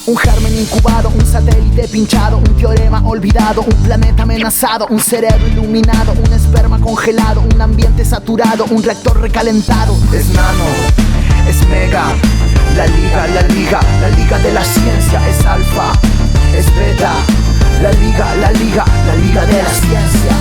Un germen incubado, un satélite pinchado, un teorema olvidado, un planeta amenazado, un cerebro iluminado, un esperma congelado, un ambiente saturado, un reactor recalentado. Es nano, es mega, la liga de la ciencia. Es alfa, es beta, la liga de la ciencia.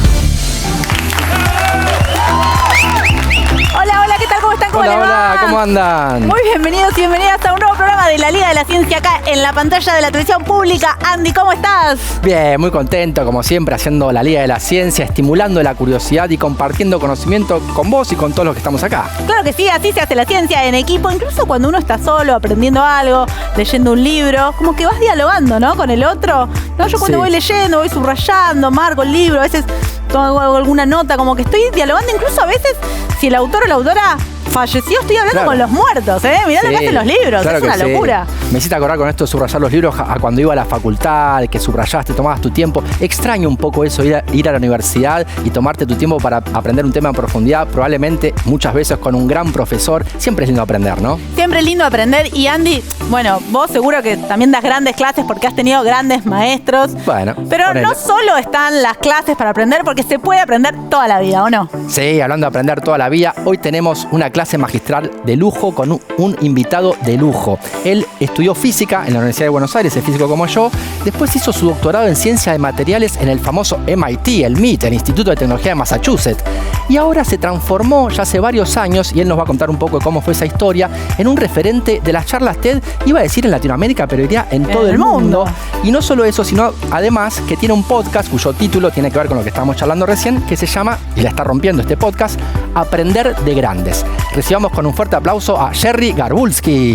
Hola, ¿qué tal? ¿Cómo están? ¿Cómo les va? Hola, ¿cómo andan? Muy bienvenidos y bienvenidas a un nuevo programa de la Liga de la Ciencia acá en la pantalla de la televisión pública. Andy, ¿cómo estás? Bien, muy contento, como siempre, haciendo la Liga de la Ciencia, estimulando la curiosidad y compartiendo conocimiento con vos y con todos los que estamos acá. Claro que sí, así se hace la ciencia en equipo, incluso cuando uno está solo, aprendiendo algo, leyendo un libro, como que vas dialogando, ¿no? Con el otro. No, yo cuando voy leyendo, voy subrayando, marco el libro, a veces tomo alguna nota, como que estoy dialogando, incluso a veces, si el autor o la autora falleció, estoy hablando con los muertos, Mirá lo que hacen los libros, claro, es una locura. Me hiciste acordar con esto de subrayar los libros a cuando iba a la facultad, que subrayaste, tomabas tu tiempo. Extraño un poco eso, ir a la universidad y tomarte tu tiempo para aprender un tema en profundidad, probablemente muchas veces con un gran profesor. Siempre es lindo aprender, ¿no? Siempre es lindo aprender. Y Andy, bueno, vos seguro que también das grandes clases porque has tenido grandes maestros. Bueno, pero ponele. No solo están las clases para aprender, porque se puede aprender toda la vida, ¿o no? Sí, hablando de aprender toda la vida, hoy tenemos una clase magistral de lujo con un invitado de lujo. Él estudió física en la Universidad de Buenos Aires, es físico como yo. Después hizo su doctorado en ciencia de materiales en el famoso MIT, el MIT, el Instituto de Tecnología de Massachusetts. Y ahora se transformó ya hace varios años, y él nos va a contar un poco de cómo fue esa historia, en un referente de las charlas TED, iba a decir en Latinoamérica, pero diría en todo el mundo. Y no solo eso, sino además que tiene un podcast cuyo título tiene que ver con lo que estábamos charlando recién, que se llama, y la está rompiendo este podcast, Aprender de Grandes. Recibamos con un fuerte aplauso a Jerry Garbulski.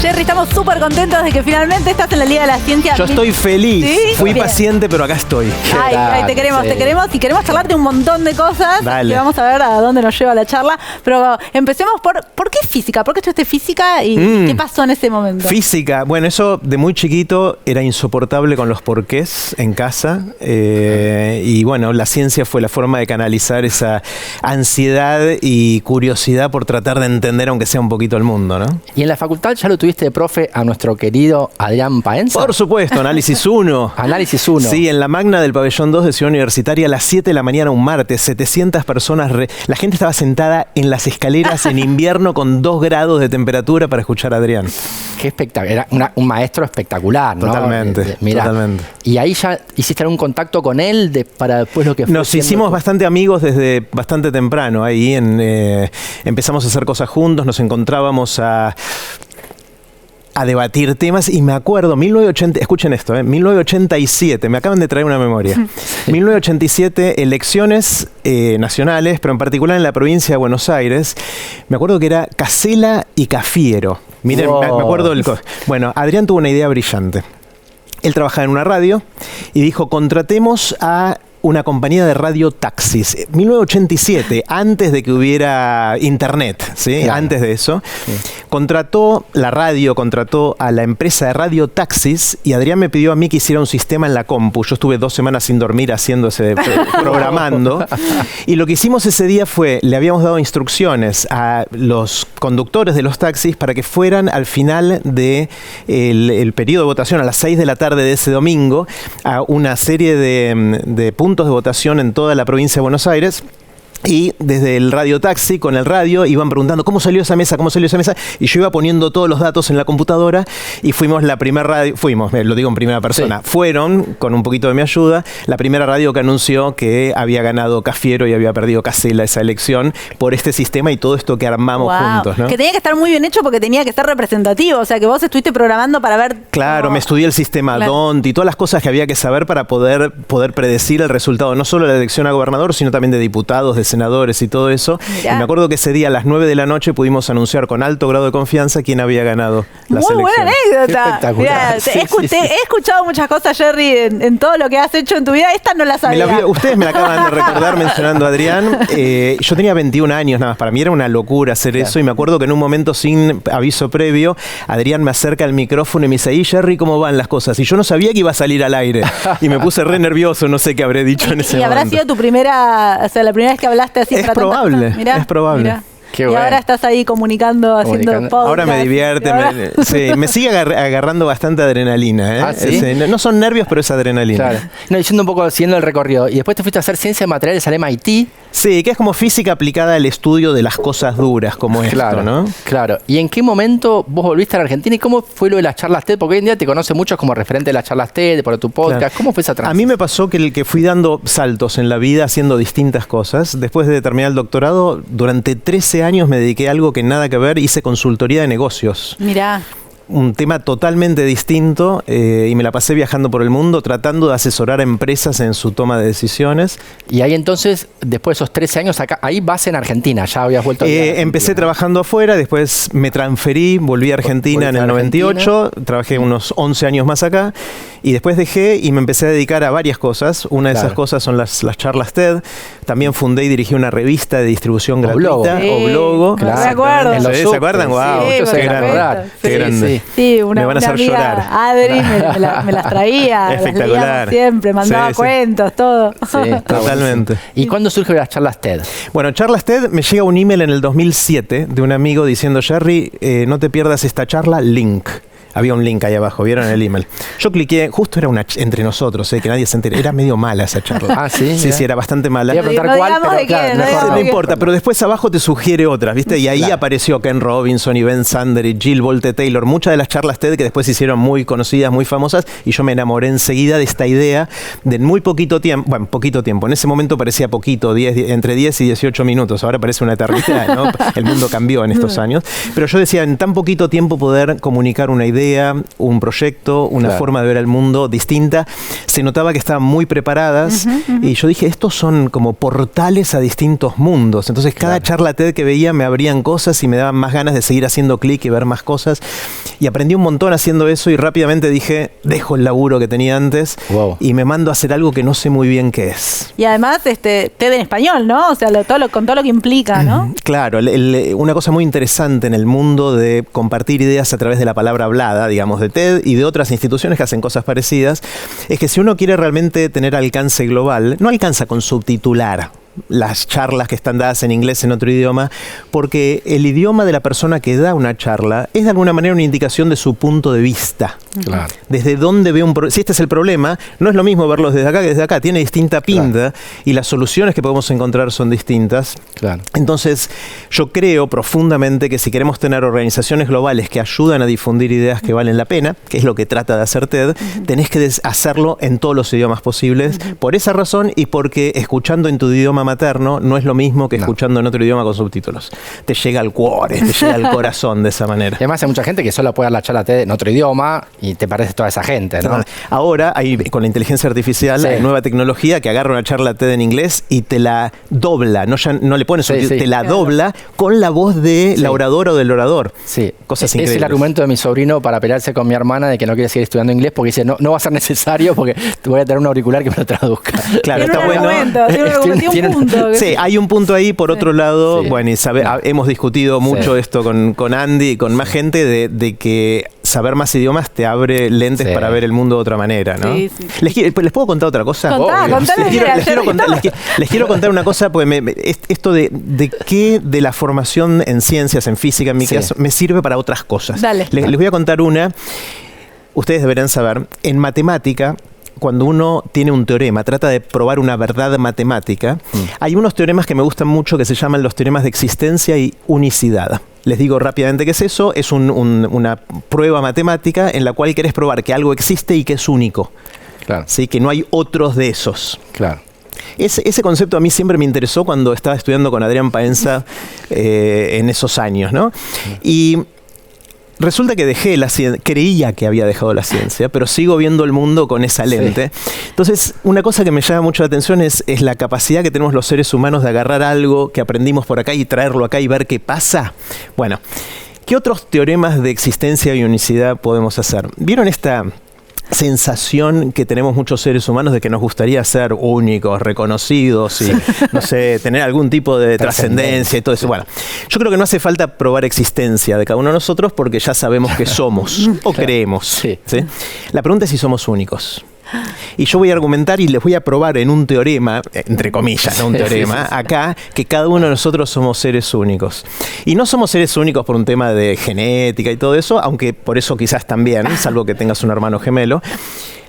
Jerry, estamos súper contentos de que finalmente estás en la Liga de la Ciencia. Yo estoy feliz. ¿Sí? Fui paciente, pero acá estoy. Ay, te queremos y queremos charlarte un montón de cosas. Dale. Que vamos a ver a dónde nos lleva la charla. Pero empecemos ¿por qué física? ¿Por qué estudiaste física y qué pasó en ese momento? Física. Bueno, eso de muy chiquito era insoportable con los porqués en casa. Y bueno, la ciencia fue la forma de canalizar esa ansiedad y curiosidad por tratar de entender, aunque sea un poquito, el mundo, ¿no? Y en la facultad ya lo tuviste de profe a nuestro querido Adrián Paenza. Por supuesto, Análisis 1. Análisis 1. Sí, en la magna del pabellón 2 de Ciudad Universitaria a las 7 de la mañana un martes, 700 personas. La gente estaba sentada en las escaleras en invierno con 2 grados de temperatura para escuchar a Adrián. Qué espectacular. Era un maestro espectacular, ¿no? Totalmente, Mirá. totalmente. Y ahí ya hiciste algún contacto con él para después lo que fue. Nos hicimos bastante amigos desde bastante temprano. Ahí empezamos a hacer cosas juntos, nos encontrábamos a debatir temas y me acuerdo, 1980, escuchen esto, 1987, me acaban de traer una memoria. 1987, elecciones nacionales, pero en particular en la provincia de Buenos Aires. Me acuerdo que era Casella y Cafiero. Miren, me acuerdo bueno, Adrián tuvo una idea brillante. Él trabajaba en una radio y dijo, contratemos a una compañía de radio taxis. 1987, antes de que hubiera internet, ¿sí? Claro. Antes de eso, contrató a la empresa de radio taxis y Adrián me pidió a mí que hiciera un sistema en la compu. Yo estuve 2 semanas sin dormir haciendo programando. Y lo que hicimos ese día fue, le habíamos dado instrucciones a los conductores de los taxis para que fueran al final del periodo de votación, a las 6 de la tarde de ese domingo, a una serie de puntos de votación en toda la provincia de Buenos Aires. Y desde el radio taxi, con el radio, iban preguntando ¿cómo salió esa mesa? Y yo iba poniendo todos los datos en la computadora y fuimos la primera radio, lo digo en primera persona, fueron, con un poquito de mi ayuda, la primera radio que anunció que había ganado Cafiero y había perdido Casella esa elección por este sistema y todo esto que armamos juntos, ¿no? Que tenía que estar muy bien hecho porque tenía que estar representativo, o sea que vos estuviste programando para ver... Claro, me estudié el sistema DONT y todas las cosas que había que saber para poder predecir el resultado, no solo de la elección a gobernador, sino también de diputados, de senadores y todo eso. Mirá. Y me acuerdo que ese día a las 9 de la noche pudimos anunciar con alto grado de confianza quién había ganado las elecciones. Muy buena anécdota. Mirá, he escuchado muchas cosas, Jerry, en todo lo que has hecho en tu vida. Esta no la sabía. Ustedes me la acaban de recordar mencionando a Adrián. Yo tenía 21 años nada más. Para mí era una locura hacer eso. Y me acuerdo que en un momento sin aviso previo, Adrián me acerca al micrófono y me dice, Jerry, ¿cómo van las cosas? Y yo no sabía que iba a salir al aire. Y me puse re nervioso, no sé qué habré dicho en ese momento. ¿Y habrá sido tu primera, o sea, la primera vez que hablaste así? Es probable, es probable. Mirá. Qué y bueno. ahora estás ahí haciendo podcast. Ahora me divierte, me sigue agarrando bastante adrenalina. ¿eh? ¿Ah, sí? No son nervios, pero es adrenalina. Claro. No, diciendo un poco, siguiendo el recorrido. Y después te fuiste a hacer ciencia de materiales al MIT. Sí, que es como física aplicada al estudio de las cosas duras, como Claro, esto, ¿no? claro. ¿Y en qué momento vos volviste a la Argentina y cómo fue lo de las charlas TED? Porque hoy en día te conoce mucho como referente de las charlas TED, por tu podcast. Claro. ¿Cómo fue esa A transición? mí me pasó que fui dando saltos en la vida haciendo distintas cosas. Después de terminar el doctorado, durante 13 años me dediqué a algo que nada que ver, hice consultoría de negocios. Mirá. Un tema totalmente distinto y me la pasé viajando por el mundo tratando de asesorar a empresas en su toma de decisiones. Y ahí entonces, después de esos 13 años, acá, ahí vas en Argentina, ya habías vuelto a Empecé trabajando afuera, después me transferí, volví a Argentina en el 98, trabajé unos 11 años más acá y después dejé y me empecé a dedicar a varias cosas. Una de esas cosas son las charlas TED. También fundé y dirigí una revista de distribución gratuita, Oblogo. Claro. ¿Se acuerdan? ¿Se acuerdan? ¡Wow! Sí, ¡Qué grande! sí, ¡Qué grande! Sí, una Me van a hacer amiga, llorar. Adri, me las traía, las Espectacular. leíamos siempre, mandaba cuentos, todo. Sí, Totalmente. ¿Y cuándo surgen las charlas TED? Bueno, charlas TED, me llega un email en el 2007 de un amigo diciendo, Jerry, no te pierdas esta charla, link. Había un link ahí abajo, ¿vieron el email? Yo cliqué, justo era una entre nosotros, que nadie se entere. Era medio mala esa charla. Ah, ¿sí? Sí, era bastante mala. Te voy a preguntar No cuál, digamos pero de claro, quién, mejor No importa, pero después abajo te sugiere otras, ¿viste? Y ahí apareció Ken Robinson y Ben Sander y Jill Bolte Taylor, muchas de las charlas TED que después se hicieron muy conocidas, muy famosas, y yo me enamoré enseguida de esta idea de en muy poquito tiempo, bueno, poquito tiempo, en ese momento parecía poquito, entre 10 y 18 minutos, ahora parece una eternidad, ¿no? El mundo cambió en estos años, pero yo decía, en tan poquito tiempo poder comunicar una idea, un proyecto, una forma de ver el mundo distinta. Se notaba que estaban muy preparadas y yo dije, estos son como portales a distintos mundos. Entonces cada charla TED que veía me abrían cosas y me daban más ganas de seguir haciendo clic y ver más cosas. Y aprendí un montón haciendo eso y rápidamente dije, dejo el laburo que tenía antes y me mando a hacer algo que no sé muy bien qué es. Y además TED en español, ¿no? O sea, con todo lo que implica, ¿no? Claro, una cosa muy interesante en el mundo de compartir ideas a través de la palabra hablada, digamos, de TED y de otras instituciones que hacen cosas parecidas, es que si uno quiere realmente tener alcance global, no alcanza con subtitular las charlas que están dadas en inglés en otro idioma, porque el idioma de la persona que da una charla es de alguna manera una indicación de su punto de vista. Claro. Desde dónde ve si este es el problema, no es lo mismo verlos desde acá que desde acá, tiene distinta pinta y las soluciones que podemos encontrar son distintas. Claro. Entonces, yo creo profundamente que si queremos tener organizaciones globales que ayudan a difundir ideas que valen la pena, que es lo que trata de hacer TED, tenés que hacerlo en todos los idiomas posibles, por esa razón y porque escuchando en tu idioma materno no es lo mismo que escuchando en otro idioma con subtítulos. Te llega al cuore, te llega al corazón de esa manera. Y además hay mucha gente que solo puede dar la charla TED en otro idioma y te parece toda esa gente, ¿no? Ahora, con la inteligencia artificial, hay nueva tecnología que agarra una charla TED en inglés y te la dobla, no le pones subtítulos, te la dobla con la voz de la oradora o del orador. Sí. Cosas Es increíbles. el argumento de mi sobrino para pelearse con mi hermana de que no quiere seguir estudiando inglés porque dice, no va a ser necesario porque voy a tener un auricular que me lo traduzca. Claro, Tiene está un bueno. argumento, tiene un punto. Sí, hay un punto ahí. Por otro lado, bueno, y hemos discutido mucho esto con Andy y con más gente de que saber más idiomas te abre lentes para ver el mundo de otra manera, ¿no? Sí. ¿Les puedo contar otra cosa? Les quiero contar una cosa, porque esto de qué de la formación en ciencias, en física, en mi caso, me sirve para otras cosas. Dale. Les voy a contar una. Ustedes deberán saber, en matemática, cuando uno tiene un teorema, trata de probar una verdad matemática, hay unos teoremas que me gustan mucho que se llaman los teoremas de existencia y unicidad. Les digo rápidamente qué es eso. Es una prueba matemática en la cual querés probar que algo existe y que es único. Claro. ¿Sí? Que no hay otros de esos. Claro. Ese concepto a mí siempre me interesó cuando estaba estudiando con Adrián Paenza en esos años, ¿no? Y resulta que dejé la ciencia, creía que había dejado la ciencia, pero sigo viendo el mundo con esa lente. Entonces, una cosa que me llama mucho la atención es la capacidad que tenemos los seres humanos de agarrar algo que aprendimos por acá y traerlo acá y ver qué pasa. Bueno, ¿qué otros teoremas de existencia y unicidad podemos hacer? ¿Vieron esta sensación que tenemos muchos seres humanos de que nos gustaría ser únicos, reconocidos y, no sé, tener algún tipo de trascendencia y todo eso? Bueno, yo creo que no hace falta probar existencia de cada uno de nosotros porque ya sabemos que somos o creemos. Sí. ¿Sí? La pregunta es si somos únicos. Y yo voy a argumentar y les voy a probar en un teorema, entre comillas, no un teorema, acá, que cada uno de nosotros somos seres únicos. Y no somos seres únicos por un tema de genética y todo eso, aunque por eso quizás también, salvo que tengas un hermano gemelo,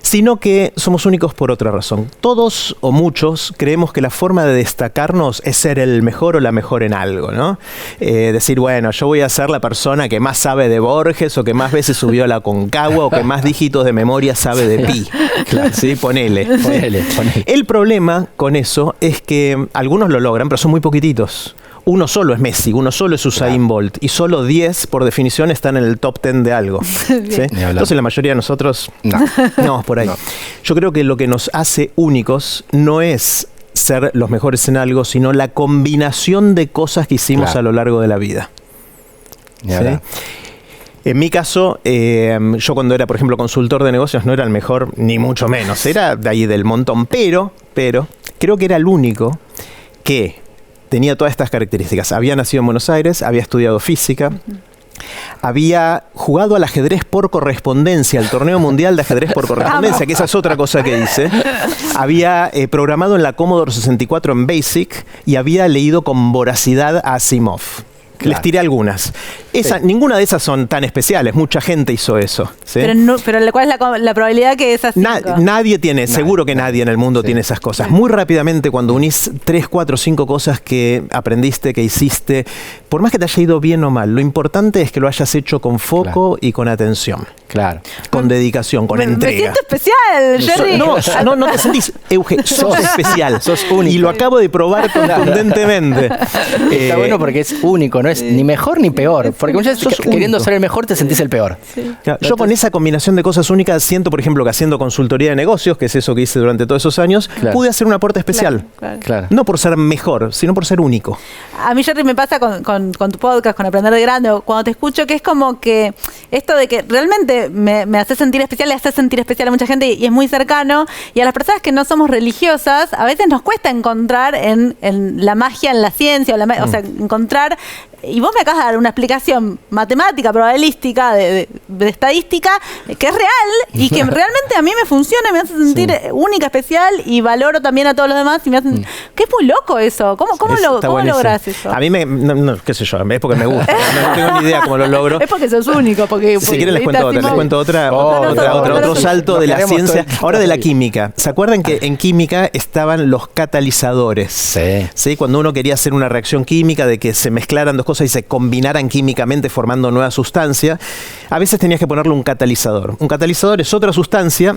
sino que somos únicos por otra razón. Todos o muchos creemos que la forma de destacarnos es ser el mejor o la mejor en algo, ¿no? Decir, bueno, yo voy a ser la persona que más sabe de Borges, o que más veces subió a la Concagua, o que más dígitos de memoria sabe de pi. Claro, ¿sí? Ponele. El problema con eso es que algunos lo logran, pero son muy poquititos. Uno solo es Messi, uno solo es Usain Bolt, y solo 10, por definición, están en el top 10 de algo. ¿Sí? Entonces la mayoría de nosotros no, por ahí. No. Yo creo que lo que nos hace únicos no es ser los mejores en algo, sino la combinación de cosas que hicimos a lo largo de la vida. ¿Sí? En mi caso, yo cuando era, por ejemplo, consultor de negocios no era el mejor, ni mucho menos. Era de ahí del montón, pero creo que era el único que tenía todas estas características. Había nacido en Buenos Aires, había estudiado física, había jugado al ajedrez por correspondencia, el torneo mundial de ajedrez por correspondencia, que esa es otra cosa que hice. Había programado en la Commodore 64 en BASIC y había leído con voracidad a Asimov. Claro. Les tiré algunas. Ninguna de esas son tan especiales. Mucha gente hizo eso. ¿Sí? Pero ¿cuál es la probabilidad que esas nadie tiene, seguro que nadie en el mundo tiene esas cosas. Muy rápidamente, cuando unís 3, 4, 5 cosas que aprendiste, que hiciste, por más que te haya ido bien o mal, lo importante es que lo hayas hecho con foco y con atención. Claro. Con dedicación, con entrega. Me siento especial, Jerry. No te sentís, Euge, sos especial. Sos único. Y lo acabo de probar contundentemente. Está bueno porque es único, no es ni mejor ni peor. Porque muchas veces queriendo ser el mejor te sentís el peor. Sí. Claro, yo con esa combinación de cosas únicas siento, por ejemplo, que haciendo consultoría de negocios, que es eso que hice durante todos esos años, pude hacer un aporte especial. Claro. No por ser mejor, sino por ser único. A mí, Jerry, me pasa con tu podcast, con Aprender de Grande, o cuando te escucho, que es como que esto de que realmente me hace sentir especial, le hace sentir especial a mucha gente y es muy cercano. Y a las personas que no somos religiosas, a veces nos cuesta encontrar en la magia, en la ciencia, o sea, encontrar. Y vos me acabas de dar una explicación matemática, probabilística, de estadística, que es real y que realmente a mí me funciona, me hace sentir única, especial, y valoro también a todos los demás y me hacen... Que es muy loco eso. ¿Cómo lográs eso? A mí qué sé yo, es porque me gusta. No tengo ni idea cómo lo logro. Es porque sos único. Si quieren les cuento otro salto de la ciencia. Ahora de la química. ¿Se acuerdan que en química estaban los catalizadores? Sí. Cuando uno quería hacer una reacción química de que se mezclaran dos cosas y se combinaran químicamente formando nueva sustancia, a veces tenías que ponerle un catalizador. Un catalizador es otra sustancia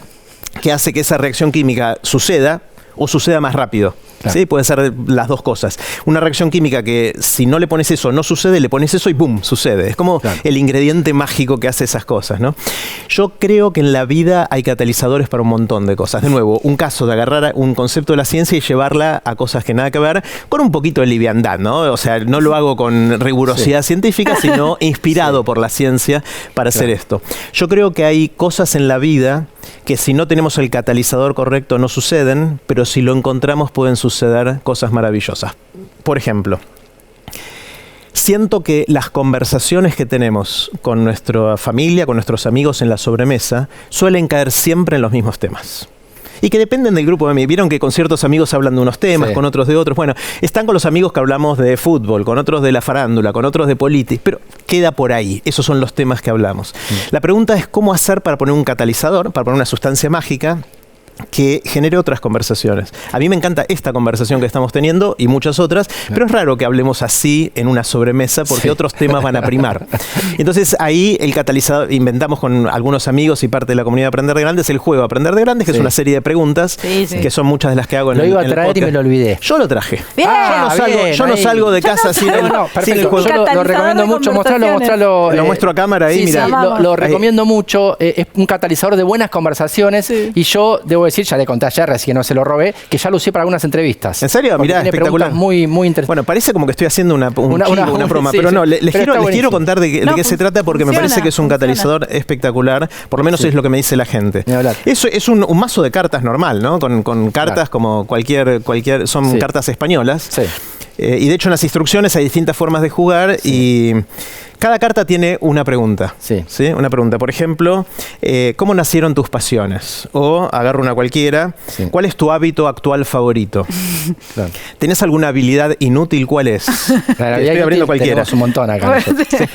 que hace que esa reacción química suceda o suceda más rápido. Claro. ¿Sí? Pueden ser las dos cosas. Una reacción química que si no le pones eso no sucede, le pones eso y ¡boom! Sucede. Es como el ingrediente mágico que hace esas cosas, ¿no? Yo creo que en la vida hay catalizadores para un montón de cosas. De nuevo, un caso de agarrar un concepto de la ciencia y llevarla a cosas que nada que ver, con un poquito de liviandad, ¿no? O sea, no lo hago con rigurosidad científica, sino inspirado por la ciencia para hacer esto. Yo creo que hay cosas en la vida que si no tenemos el catalizador correcto no suceden, pero si lo encontramos pueden suceder cosas maravillosas. Por ejemplo, siento que las conversaciones que tenemos con nuestra familia, con nuestros amigos en la sobremesa, suelen caer siempre en los mismos temas. Y que dependen del grupo de mí. Vieron que con ciertos amigos hablan de unos temas, con otros de otros. Bueno, están con los amigos que hablamos de fútbol, con otros de la farándula, con otros de política, pero queda por ahí. Esos son los temas que hablamos. La pregunta es cómo hacer para poner un catalizador, para poner una sustancia mágica que genere otras conversaciones. A mí me encanta esta conversación que estamos teniendo y muchas otras, pero es raro que hablemos así en una sobremesa porque otros temas van a primar. Entonces ahí el catalizador, inventamos con algunos amigos y parte de la comunidad de Aprender de Grandes el juego Aprender de Grandes, que es una serie de preguntas que son muchas de las que hago en el podcast. Lo iba a traer y me lo olvidé. Yo lo traje. Yo no salgo de casa sin el juego. Yo lo recomiendo mucho, mostrarlo. Lo muestro a cámara ahí, mira. Lo recomiendo mucho, es un catalizador de buenas conversaciones y yo debo decir, ya le conté ayer, así que no se lo robé, que ya lo usé para algunas entrevistas. ¿En serio? Mirá, espectacular. Muy interesantes. Bueno, parece como que estoy haciendo una broma, pero no, les quiero contar de qué se trata porque me parece que es un catalizador espectacular, por lo menos es lo que me dice la gente. Eso es un mazo de cartas normal, ¿no? Con cartas como cualquier son cartas españolas. Y de hecho en las instrucciones hay distintas formas de jugar y cada carta tiene una pregunta. Sí. Una pregunta, por ejemplo, ¿cómo nacieron tus pasiones? O, agarro una cualquiera, ¿cuál es tu hábito actual favorito? Claro. ¿Tenés alguna habilidad inútil? ¿Cuál es? Claro, Estoy abriendo cualquiera. Tenemos un montón acá.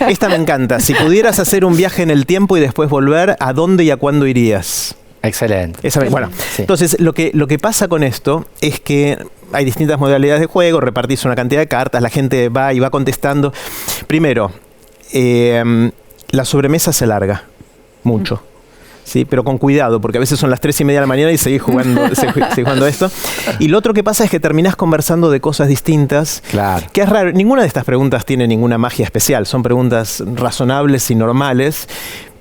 Esta me encanta. Si pudieras hacer un viaje en el tiempo y después volver, ¿a dónde y a cuándo irías? Excelente. Bueno, entonces lo que pasa con esto es que hay distintas modalidades de juego, repartís una cantidad de cartas, la gente va y va contestando. Primero, la sobremesa se alarga mucho. Sí, pero con cuidado, porque a veces son las 3:30 de la mañana y seguís jugando esto. Y lo otro que pasa es que terminás conversando de cosas distintas. Claro. Que es raro. Ninguna de estas preguntas tiene ninguna magia especial. Son preguntas razonables y normales,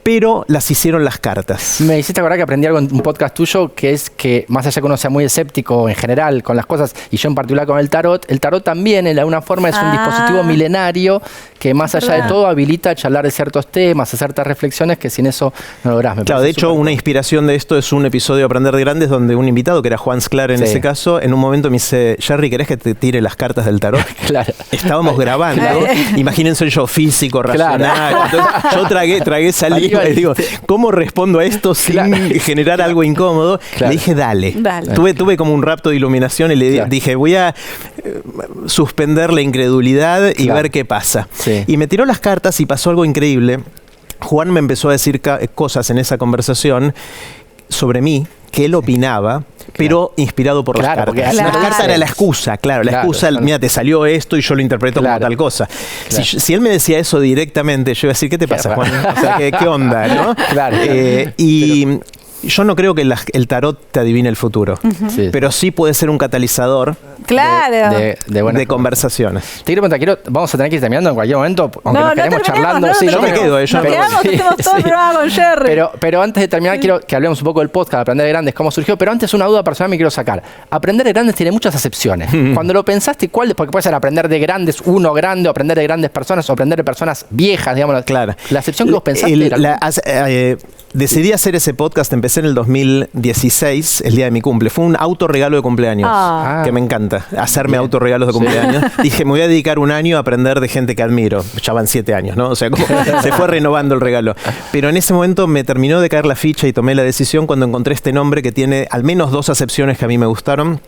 pero las hicieron las cartas. Me hiciste acordar que aprendí algo en un podcast tuyo, que es que más allá que uno sea muy escéptico en general con las cosas, y yo en particular con el tarot también en alguna forma es un dispositivo milenario que más allá de todo habilita a charlar de ciertos temas, a ciertas reflexiones que sin eso no lográs. Claro, de hecho una inspiración de esto es un episodio de Aprender de Grandes donde un invitado, que era Juan Sclar en ese caso, en un momento me dice, Jerry, ¿querés que te tire las cartas del tarot? Claro. Estábamos grabando. Imagínense yo físico, racional. Entonces, yo tragué saliva y digo, ¿cómo respondo a esto sin generar algo incómodo? Le dije, dale. Tuve como un rapto de iluminación y le dije, voy a suspender la incredulidad y ver qué pasa. Y me tiró las cartas y pasó algo increíble. Juan me empezó a decir cosas en esa conversación sobre mí, que él opinaba, pero inspirado por las cartas. La carta era la excusa, mira, te salió esto y yo lo interpreto como tal cosa. Si él me decía eso directamente, yo iba a decir, ¿qué te pasa, Juan? O sea, ¿qué onda, no? Y yo no creo que el tarot te adivine el futuro, pero sí puede ser un catalizador de conversaciones. Te quiero preguntar, vamos a tener que ir terminando en cualquier momento, aunque nos quedemos charlando. Yo me quedo. Hacemos todo el programa con Jerry. Pero antes de terminar, quiero que hablemos un poco del podcast, Aprender de Grandes, cómo surgió. Pero antes una duda personal me quiero sacar. Aprender de Grandes tiene muchas acepciones. Cuando lo pensaste, ¿cuál? Porque puede ser aprender de grandes, uno grande, o aprender de grandes personas, o aprender de personas viejas, digamos. Claro. La acepción que vos pensaste era... Decidí hacer ese podcast, empecé en el 2016, el día de mi cumple. Fue un autorregalo de cumpleaños, que me encanta, hacerme autorregalos de cumpleaños. Dije, me voy a dedicar un año a aprender de gente que admiro. Ya van 7 años, ¿no? O sea, como se fue renovando el regalo. Pero en ese momento me terminó de caer la ficha y tomé la decisión cuando encontré este nombre que tiene al menos 2 acepciones que a mí me gustaron.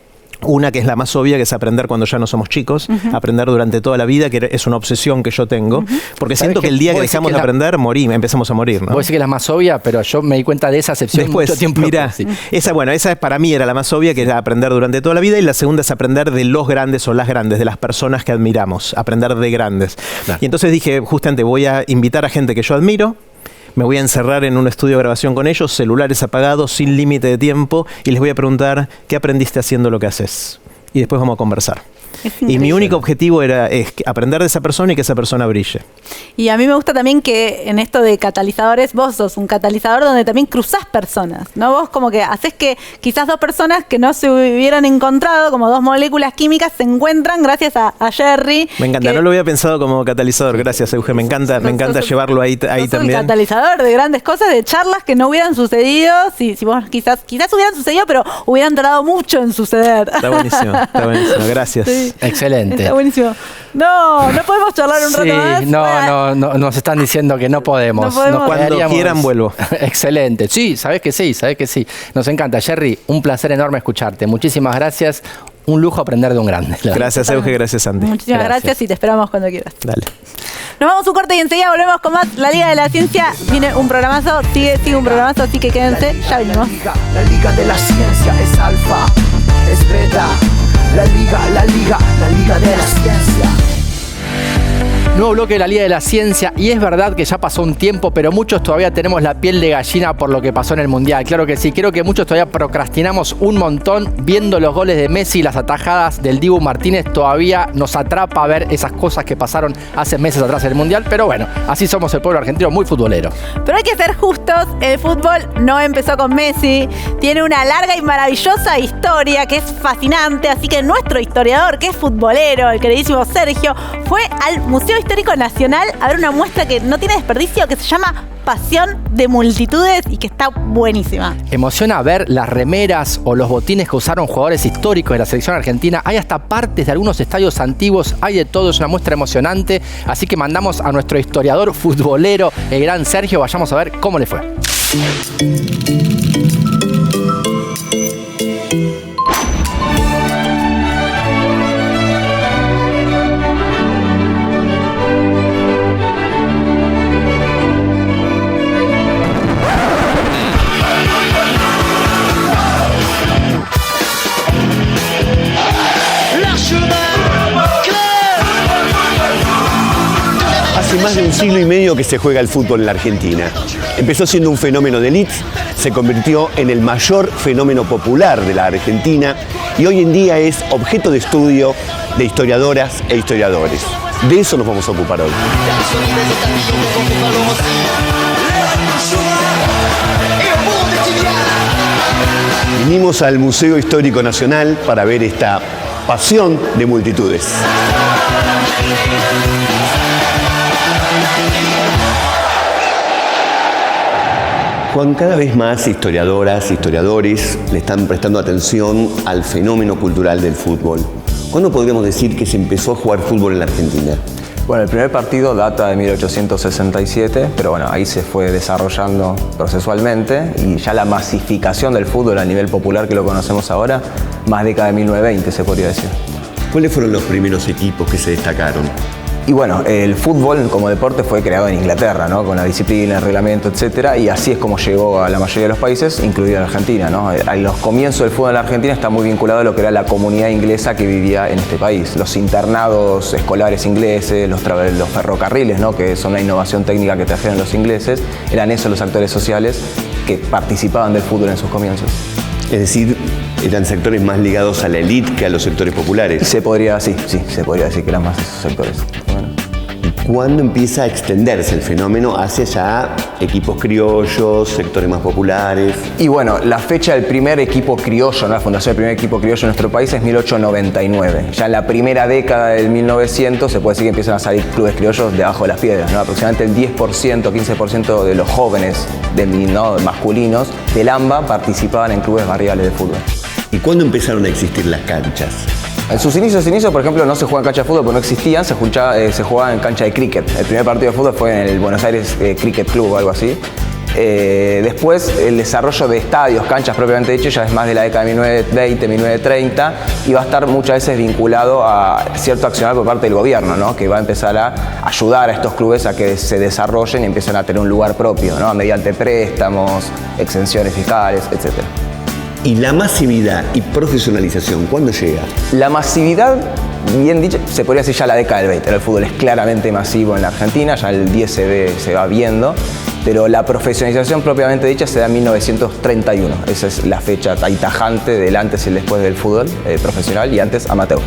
Una que es la más obvia, que es aprender cuando ya no somos chicos, aprender durante toda la vida, que es una obsesión que yo tengo, porque siento que el día que dejamos de aprender, empezamos a morir, ¿no? Vos decís que es la más obvia, pero yo me di cuenta de esa acepción después, mucho tiempo. Mira, esa para mí era la más obvia, que era aprender durante toda la vida, y la segunda es aprender de los grandes o las grandes, de las personas que admiramos, aprender de grandes. Y entonces dije, justamente voy a invitar a gente que yo admiro, me voy a encerrar en un estudio de grabación con ellos, celulares apagados, sin límite de tiempo, y les voy a preguntar, ¿qué aprendiste haciendo lo que haces? Y después vamos a conversar. Y mi único objetivo es aprender de esa persona y que esa persona brille. Y a mí me gusta también que en esto de catalizadores, vos sos un catalizador donde también cruzás personas, ¿no? Vos como que haces que quizás 2 personas que no se hubieran encontrado, como 2 moléculas químicas, se encuentran gracias a Jerry. Me encanta, no lo había pensado como catalizador. Gracias, Euge, me encanta llevarlo ahí también. Un catalizador de grandes cosas, de charlas que no hubieran sucedido, si vos quizás hubieran sucedido, pero hubieran tardado mucho en suceder. Está buenísimo, gracias. Sí. Excelente. Está buenísimo. No podemos charlar un rato más. No, nos están diciendo que no podemos. Cuando quieran vuelvo. Excelente. Sí, sabés que sí. Nos encanta, Jerry. Un placer enorme escucharte. Muchísimas gracias. Un lujo aprender de un grande. Gracias, Euge. Gracias, Sandy. Muchísimas gracias y te esperamos cuando quieras. Dale. Nos vamos a un corte y enseguida volvemos con más La Liga de la Ciencia. Viene un programazo, sigue un programazo, así que quédense. Ya venimos. La Liga de la Ciencia es alfa, es beta. La Liga de la Ciencia. Nuevo bloque de la Liga de la Ciencia, y es verdad que ya pasó un tiempo, pero muchos todavía tenemos la piel de gallina por lo que pasó en el Mundial. Claro que sí, creo que muchos todavía procrastinamos un montón viendo los goles de Messi y las atajadas del Dibu Martínez. Todavía nos atrapa ver esas cosas que pasaron hace meses atrás en el Mundial, pero bueno, así somos el pueblo argentino, muy futbolero. Pero hay que ser justos, el fútbol no empezó con Messi, tiene una larga y maravillosa historia que es fascinante, así que nuestro historiador, que es futbolero, el queridísimo Sergio, fue al Museo Histórico Nacional habrá una muestra que no tiene desperdicio, que se llama Pasión de Multitudes y que está buenísima. Emociona ver las remeras o los botines que usaron jugadores históricos de la selección argentina. Hay hasta partes de algunos estadios antiguos, hay de todo, es una muestra emocionante. Así que mandamos a nuestro historiador futbolero, el gran Sergio, vayamos a ver cómo le fue. Hace más de un siglo y medio que se juega el fútbol en la Argentina. Empezó siendo un fenómeno de élite, se convirtió en el mayor fenómeno popular de la Argentina y hoy en día es objeto de estudio de historiadoras e historiadores. De eso nos vamos a ocupar hoy. Vinimos al Museo Histórico Nacional para ver esta pasión de multitudes. Juan, cada vez más historiadoras, historiadores le están prestando atención al fenómeno cultural del fútbol. ¿Cuándo podríamos decir que se empezó a jugar fútbol en la Argentina? Bueno, el primer partido data de 1867, pero bueno, ahí se fue desarrollando procesualmente y ya la masificación del fútbol a nivel popular que lo conocemos ahora, más década de 1920 se podría decir. ¿Cuáles fueron los primeros equipos que se destacaron? Y bueno, el fútbol como deporte fue creado en Inglaterra, ¿no? Con la disciplina, el reglamento, etcétera, y así es como llegó a la mayoría de los países, incluida la Argentina, ¿no? A los comienzos del fútbol en la Argentina está muy vinculado a lo que era la comunidad inglesa que vivía en este país. Los internados escolares ingleses, los ferrocarriles, ¿no? Que son una innovación técnica que trajeron los ingleses, eran esos los actores sociales que participaban del fútbol en sus comienzos. Es decir, eran sectores más ligados a la élite que a los sectores populares. Se podría decir que eran más esos sectores. Bueno. ¿Cuándo empieza a extenderse el fenómeno hacia ya equipos criollos, sectores más populares? Y bueno, la fecha del primer equipo criollo, ¿no? La fundación del primer equipo criollo en nuestro país es 1899. Ya en la primera década del 1900 se puede decir que empiezan a salir clubes criollos debajo de las piedras, ¿no? Aproximadamente el 10%, 15% de los jóvenes masculinos del AMBA participaban en clubes barriales de fútbol. ¿Y cuándo empezaron a existir las canchas? En sus inicios, por ejemplo, no se jugaba en cancha de fútbol porque no existían, se jugaba en cancha de cricket. El primer partido de fútbol fue en el Buenos Aires Cricket Club o algo así. Después, el desarrollo de estadios, canchas propiamente dicho, ya es más de la década de 1920, 1930 y va a estar muchas veces vinculado a cierto accionar por parte del gobierno, ¿no? Que va a empezar a ayudar a estos clubes a que se desarrollen y empiecen a tener un lugar propio, ¿no? Mediante préstamos, exenciones fiscales, etc. ¿Y la masividad y profesionalización cuándo llega? La masividad, bien dicho, se podría decir ya la década del 20. El fútbol es claramente masivo en la Argentina, ya el 10 se va viendo, pero la profesionalización propiamente dicha se da en 1931. Esa es la fecha tajante del antes y el después del fútbol profesional y antes amateur.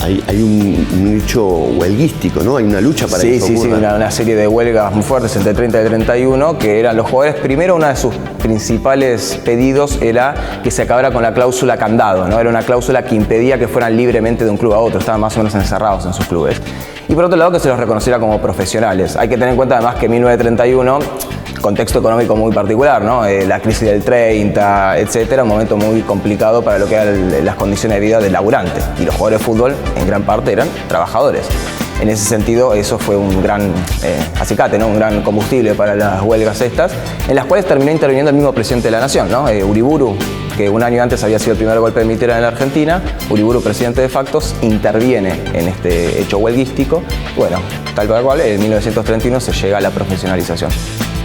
Hay un hecho huelguístico, ¿no? Hay una lucha para eso. Sí, una serie de huelgas muy fuertes entre el 30 y el 31, que eran los jugadores. Primero, uno de sus principales pedidos era que se acabara con la cláusula candado, ¿no? Era una cláusula que impedía que fueran libremente de un club a otro, estaban más o menos encerrados en sus clubes. Y por otro lado, que se los reconociera como profesionales. Hay que tener en cuenta además que en 1931, contexto económico muy particular, ¿no? La crisis del 30, etcétera, un momento muy complicado para lo que eran las condiciones de vida del laburante. Y los jugadores de fútbol, en gran parte, eran trabajadores. En ese sentido, eso fue un gran acicate, ¿no? Un gran combustible para las huelgas estas, en las cuales terminó interviniendo el mismo presidente de la Nación, ¿no? Uriburu, que un año antes había sido el primer golpe de Mitre en la Argentina. Uriburu, presidente de facto, interviene en este hecho huelguístico. Bueno, tal cual, en 1931 se llega a la profesionalización.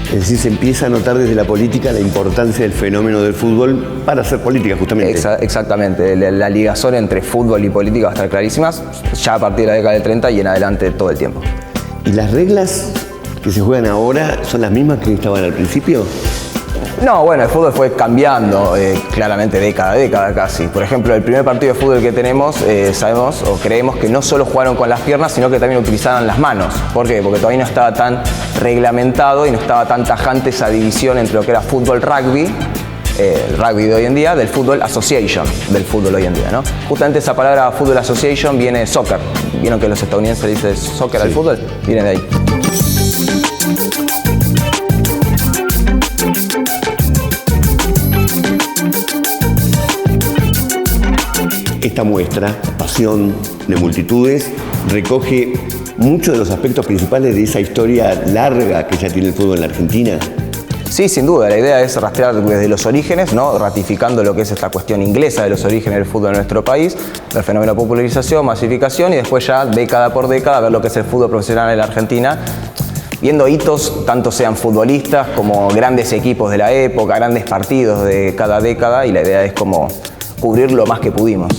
Es decir, se empieza a notar desde la política la importancia del fenómeno del fútbol para hacer política, justamente. Exactamente. La ligación entre fútbol y política va a estar clarísima ya a partir de la década del 30 y en adelante todo el tiempo. ¿Y las reglas que se juegan ahora son las mismas que estaban al principio? No, bueno, el fútbol fue cambiando claramente década a década casi. Por ejemplo, el primer partido de fútbol que tenemos, sabemos o creemos que no solo jugaron con las piernas, sino que también utilizaban las manos. ¿Por qué? Porque todavía no estaba tan reglamentado y no estaba tan tajante esa división entre lo que era fútbol rugby el rugby de hoy en día, del Football Association, del fútbol hoy en día, ¿no? Justamente esa palabra Football Association viene de soccer. ¿Vieron que los estadounidenses le dicen soccer al fútbol? Viene de ahí. Esta muestra, Pasión de Multitudes, recoge muchos de los aspectos principales de esa historia larga que ya tiene el fútbol en la Argentina. Sí, sin duda. La idea es rastrear desde los orígenes, ¿no? Ratificando lo que es esta cuestión inglesa de los orígenes del fútbol en nuestro país, el fenómeno de popularización, masificación y después ya década por década ver lo que es el fútbol profesional en la Argentina, viendo hitos, tanto sean futbolistas como grandes equipos de la época, grandes partidos de cada década, y la idea es como cubrir lo más que pudimos.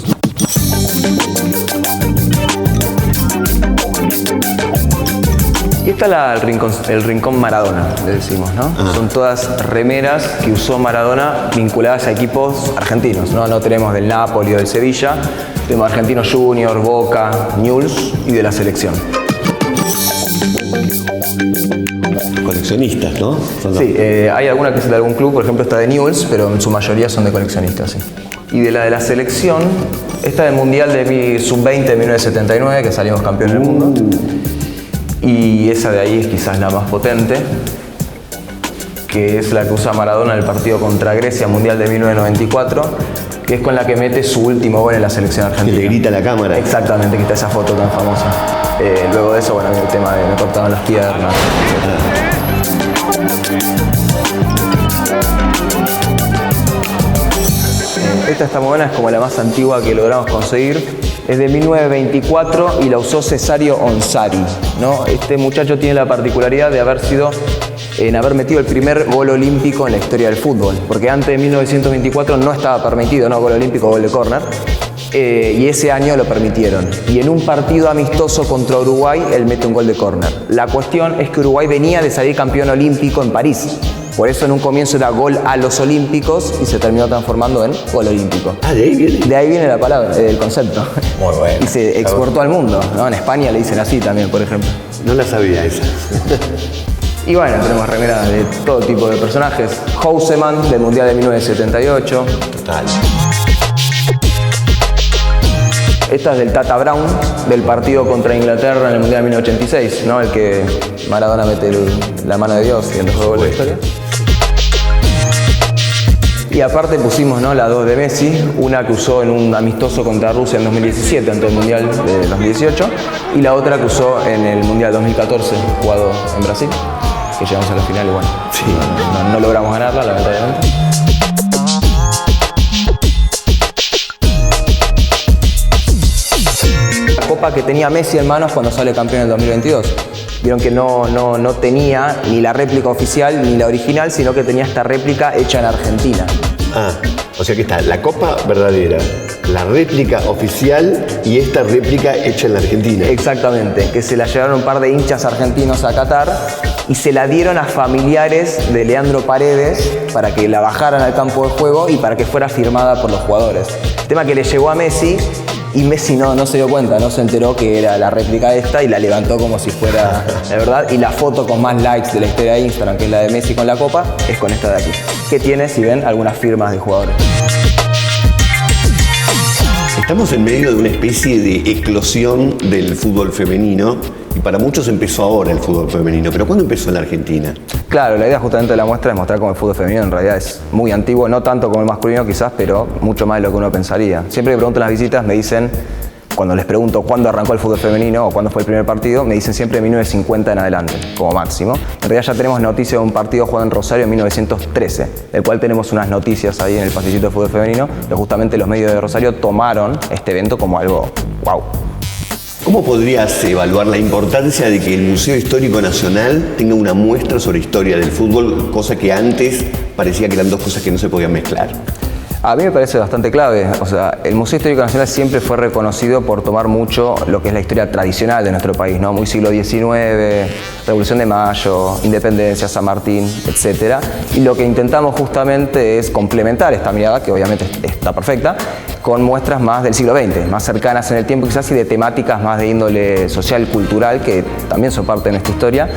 Y está el rincón Maradona, le decimos, ¿no? Son todas remeras que usó Maradona vinculadas a equipos argentinos, ¿no? No tenemos del Napoli o del Sevilla, tenemos Argentinos Junior, Boca, Newell's y de la selección. Coleccionistas, ¿no? Sí, hay alguna que es de algún club, por ejemplo esta de Newell's, pero en su mayoría son de coleccionistas, sí. Y de la selección, esta del Mundial de Sub-20 de 1979, que salimos campeón del mundo. Y esa de ahí es quizás la más potente, que es la que usa Maradona en el partido contra Grecia, Mundial de 1994, que es con la que mete su último gol en la selección argentina. Que le grita a la cámara. Exactamente, que está esa foto tan famosa. Luego de eso, bueno, el tema de me cortaban las piernas. Esta está muy buena, es como la más antigua que logramos conseguir. Es de 1924 y la usó Cesario Onsari, ¿no? Este muchacho tiene la particularidad de haber metido el primer gol olímpico en la historia del fútbol, porque antes de 1924 no estaba permitido, ¿no? Gol olímpico, gol de córner. Y ese año lo permitieron. Y en un partido amistoso contra Uruguay, él mete un gol de córner. La cuestión es que Uruguay venía de salir campeón olímpico en París. Por eso en un comienzo era gol a los olímpicos y se terminó transformando en gol olímpico. Ah, de ahí viene. De ahí viene la palabra, el concepto. Muy bueno. Y se exportó al mundo, ¿no? En España le dicen así también, por ejemplo. No la sabía esa. Y bueno, tenemos remeras de todo tipo de personajes. Houseman, del Mundial de 1978. Total. Esta es del Tata Brown, del partido contra Inglaterra en el Mundial de 1986, ¿no? El que Maradona mete la mano de Dios y el mejor gol de la historia. Y aparte pusimos, ¿no? La 2 de Messi, una que usó en un amistoso contra Rusia en 2017, ante el Mundial de 2018, y la otra que usó en el Mundial 2014, jugado en Brasil, que llegamos a la final y bueno, sí. no logramos ganarla, lamentablemente. La copa que tenía Messi en manos cuando sale campeón en 2022. Vieron que no tenía ni la réplica oficial ni la original, sino que tenía esta réplica hecha en Argentina. Ah, o sea que está la copa verdadera, la réplica oficial y esta réplica hecha en la Argentina. Exactamente, que se la llevaron un par de hinchas argentinos a Qatar y se la dieron a familiares de Leandro Paredes para que la bajaran al campo de juego y para que fuera firmada por los jugadores. Tema que le llegó a Messi. Y Messi no se dio cuenta, no se enteró que era la réplica esta y la levantó como si fuera la verdad. Y la foto con más likes de la historia de Instagram, que es la de Messi con la copa, es con esta de aquí. Que tiene, si ven, algunas firmas de jugadores. Estamos en medio de una especie de eclosión del fútbol femenino y para muchos empezó ahora el fútbol femenino, pero ¿cuándo empezó en la Argentina? Claro, la idea justamente de la muestra es mostrar cómo el fútbol femenino en realidad es muy antiguo, no tanto como el masculino quizás, pero mucho más de lo que uno pensaría. Siempre que pregunto en las visitas me dicen, cuando les pregunto cuándo arrancó el fútbol femenino o cuándo fue el primer partido, me dicen siempre 1950 en adelante, como máximo. En realidad ya tenemos noticias de un partido jugado en Rosario en 1913, del cual tenemos unas noticias ahí en el pasillito de fútbol femenino, que justamente los medios de Rosario tomaron este evento como algo wow. ¿Cómo podrías evaluar la importancia de que el Museo Histórico Nacional tenga una muestra sobre historia del fútbol, cosa que antes parecía que eran dos cosas que no se podían mezclar? A mí me parece bastante clave. O sea, el Museo Histórico Nacional siempre fue reconocido por tomar mucho lo que es la historia tradicional de nuestro país, ¿no? Muy siglo XIX, Revolución de Mayo, Independencia, San Martín, etc. Y lo que intentamos justamente es complementar esta mirada, que obviamente está perfecta, con muestras más del siglo XX, más cercanas en el tiempo quizás y de temáticas más de índole social, cultural, que también son parte de nuestra historia,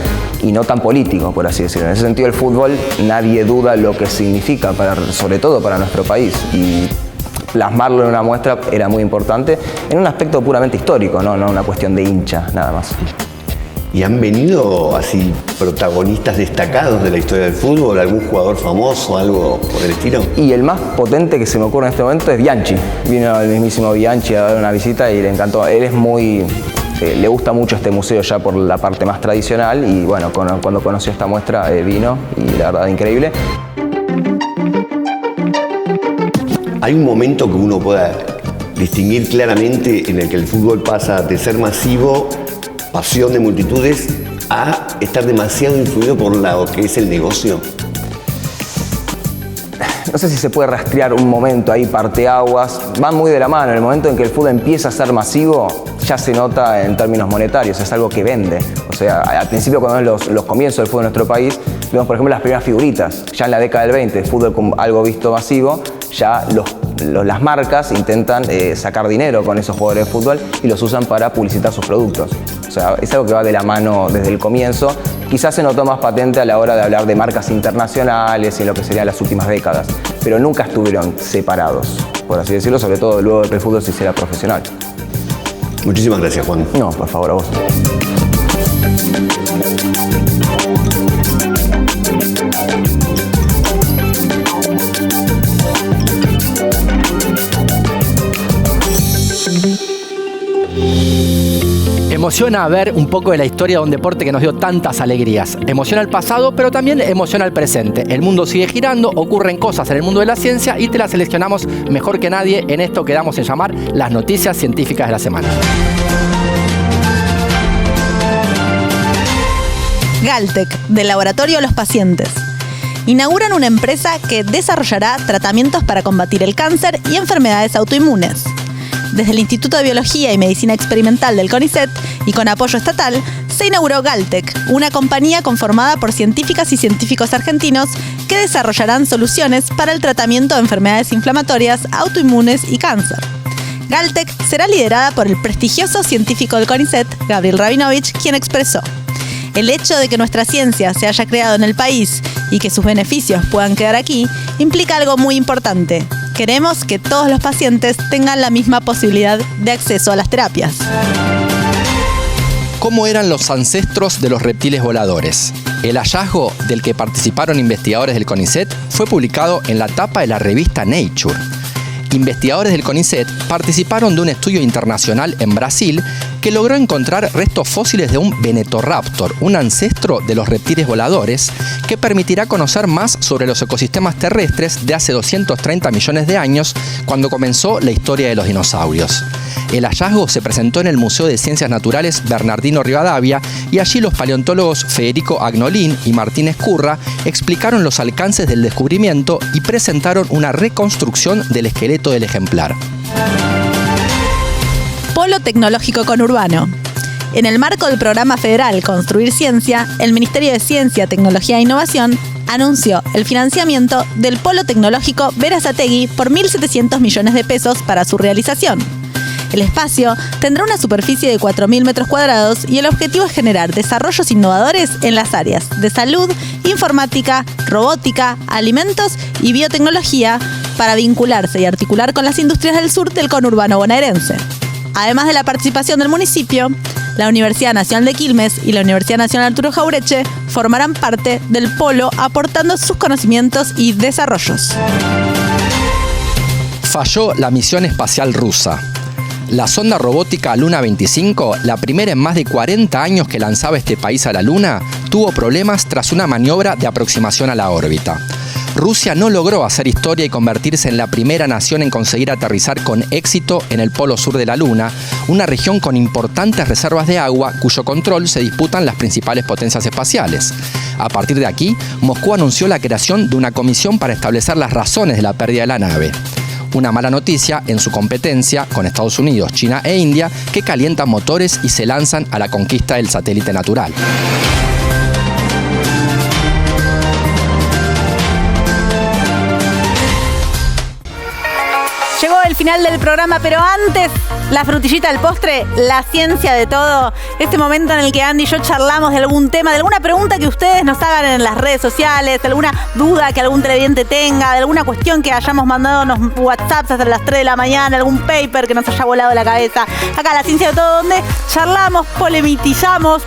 y no tan político, por así decirlo. En ese sentido, el fútbol, nadie duda lo que significa, sobre todo para nuestro país, y plasmarlo en una muestra era muy importante, en un aspecto puramente histórico, no una cuestión de hincha, nada más. ¿Y han venido así protagonistas destacados de la historia del fútbol? ¿Algún jugador famoso, algo por el estilo? Y el más potente que se me ocurre en este momento es Bianchi. Vino el mismísimo Bianchi a dar una visita y le encantó. Él es muy... le gusta mucho este museo ya por la parte más tradicional y bueno, cuando conoció esta muestra vino y la verdad increíble. ¿Hay un momento que uno pueda distinguir claramente en el que el fútbol pasa de ser masivo, pasión de multitudes, a estar demasiado influido por lo que es el negocio? No sé si se puede rastrear un momento ahí, parteaguas, van muy de la mano. En el momento en que el fútbol empieza a ser masivo, ya se nota en términos monetarios, es algo que vende. O sea, al principio cuando vemos los comienzos del fútbol en nuestro país, vemos por ejemplo las primeras figuritas. Ya en la década del 20, el fútbol como algo visto masivo, ya las marcas intentan sacar dinero con esos jugadores de fútbol y los usan para publicitar sus productos. O sea, es algo que va de la mano desde el comienzo. Quizás se notó más patente a la hora de hablar de marcas internacionales y en lo que serían las últimas décadas, pero nunca estuvieron separados, por así decirlo, sobre todo luego de que el fútbol se hiciera profesional. Muchísimas gracias, Juan. No, por favor, a vos. Emociona ver un poco de la historia de un deporte que nos dio tantas alegrías. Emociona el pasado, pero también emociona el presente. El mundo sigue girando, ocurren cosas en el mundo de la ciencia y te las seleccionamos mejor que nadie en esto que damos en llamar las noticias científicas de la semana. Galtec, del Laboratorio Los Pacientes. Inauguran una empresa que desarrollará tratamientos para combatir el cáncer y enfermedades autoinmunes. Desde el Instituto de Biología y Medicina Experimental del CONICET y con apoyo estatal, se inauguró Galtec, una compañía conformada por científicas y científicos argentinos que desarrollarán soluciones para el tratamiento de enfermedades inflamatorias, autoinmunes y cáncer. Galtec será liderada por el prestigioso científico del CONICET, Gabriel Rabinovich, quien expresó: el hecho de que nuestra ciencia se haya creado en el país y que sus beneficios puedan quedar aquí implica algo muy importante. Queremos que todos los pacientes tengan la misma posibilidad de acceso a las terapias. ¿Cómo eran los ancestros de los reptiles voladores? El hallazgo del que participaron investigadores del CONICET fue publicado en la tapa de la revista Nature. Investigadores del CONICET participaron de un estudio internacional en Brasil que logró encontrar restos fósiles de un Venetoraptor, un ancestro de los reptiles voladores, que permitirá conocer más sobre los ecosistemas terrestres de hace 230 millones de años, cuando comenzó la historia de los dinosaurios. El hallazgo se presentó en el Museo de Ciencias Naturales Bernardino Rivadavia y allí los paleontólogos Federico Agnolin y Martín Escurra explicaron los alcances del descubrimiento y presentaron una reconstrucción del esqueleto del ejemplar. Polo Tecnológico Conurbano. En el marco del programa federal Construir Ciencia, el Ministerio de Ciencia, Tecnología e Innovación anunció el financiamiento del Polo Tecnológico Berazategui por 1.700 millones de pesos para su realización. El espacio tendrá una superficie de 4.000 metros cuadrados y el objetivo es generar desarrollos innovadores en las áreas de salud, informática, robótica, alimentos y biotecnología para vincularse y articular con las industrias del sur del conurbano bonaerense. Además de la participación del municipio, la Universidad Nacional de Quilmes y la Universidad Nacional Arturo Jauretche formarán parte del polo aportando sus conocimientos y desarrollos. Falló la misión espacial rusa. La sonda robótica Luna 25, la primera en más de 40 años que lanzaba este país a la Luna, tuvo problemas tras una maniobra de aproximación a la órbita. Rusia no logró hacer historia y convertirse en la primera nación en conseguir aterrizar con éxito en el polo sur de la Luna, una región con importantes reservas de agua cuyo control se disputan las principales potencias espaciales. A partir de aquí, Moscú anunció la creación de una comisión para establecer las razones de la pérdida de la nave. Una mala noticia en su competencia con Estados Unidos, China e India, que calientan motores y se lanzan a la conquista del satélite natural. Llegó el final del programa, pero antes, la frutillita del postre, la ciencia de todo. Este momento en el que Andy y yo charlamos de algún tema, de alguna pregunta que ustedes nos hagan en las redes sociales, de alguna duda que algún televidente tenga, de alguna cuestión que hayamos mandado unos WhatsApps hasta las 3 de la mañana, algún paper que nos haya volado la cabeza. Acá, la ciencia de todo, donde charlamos, polemizamos.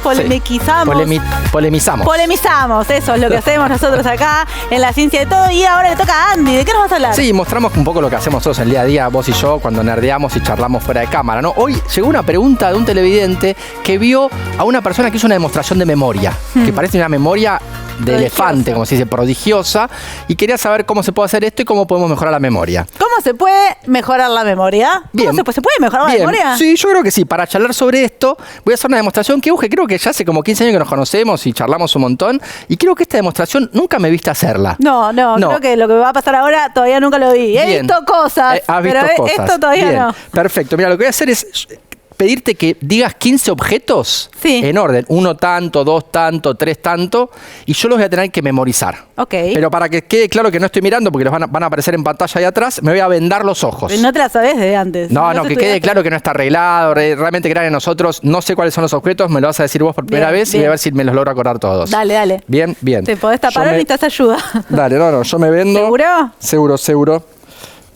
Polemizamos, eso es lo que hacemos nosotros acá en la ciencia de todo. Y ahora le toca a Andy. ¿De qué nos vas a hablar? Sí, mostramos un poco lo que hacemos nosotros el día a día, vos y yo, cuando nerdeamos y charlamos fuera de cámara, ¿no? Hoy llegó una pregunta de un televidente que vio a una persona que hizo una demostración de memoria, que parece una memoria de elefante, como se dice, prodigiosa, y quería saber cómo se puede hacer esto y cómo podemos mejorar la memoria. ¿Cómo se puede mejorar la memoria? Bien. ¿Se puede mejorar la memoria? Sí, yo creo que sí. Para charlar sobre esto, voy a hacer una demostración que, creo que ya hace como 15 años que nos conocemos y charlamos un montón, y creo que esta demostración nunca me viste hacerla. No, creo que lo que va a pasar ahora todavía nunca lo vi. He visto cosas, pero esto todavía Bien. no. Perfecto. Mira, lo que voy a hacer es pedirte que digas 15 objetos en orden. 1 tanto, 2 tanto, 3 tanto, y yo los voy a tener que memorizar. Ok. Pero para que quede claro que no estoy mirando, porque los van a aparecer en pantalla ahí atrás, me voy a vendar los ojos. Pero no te la sabés desde antes. No, que quede claro que no está arreglado, realmente crean en nosotros. No sé cuáles son los objetos, me lo vas a decir vos por primera vez y voy a ver si me los logro acordar todos. Dale. Bien. ¿Te podés tapar o necesitas ayuda? Dale, yo me vendo. ¿Seguro? Seguro.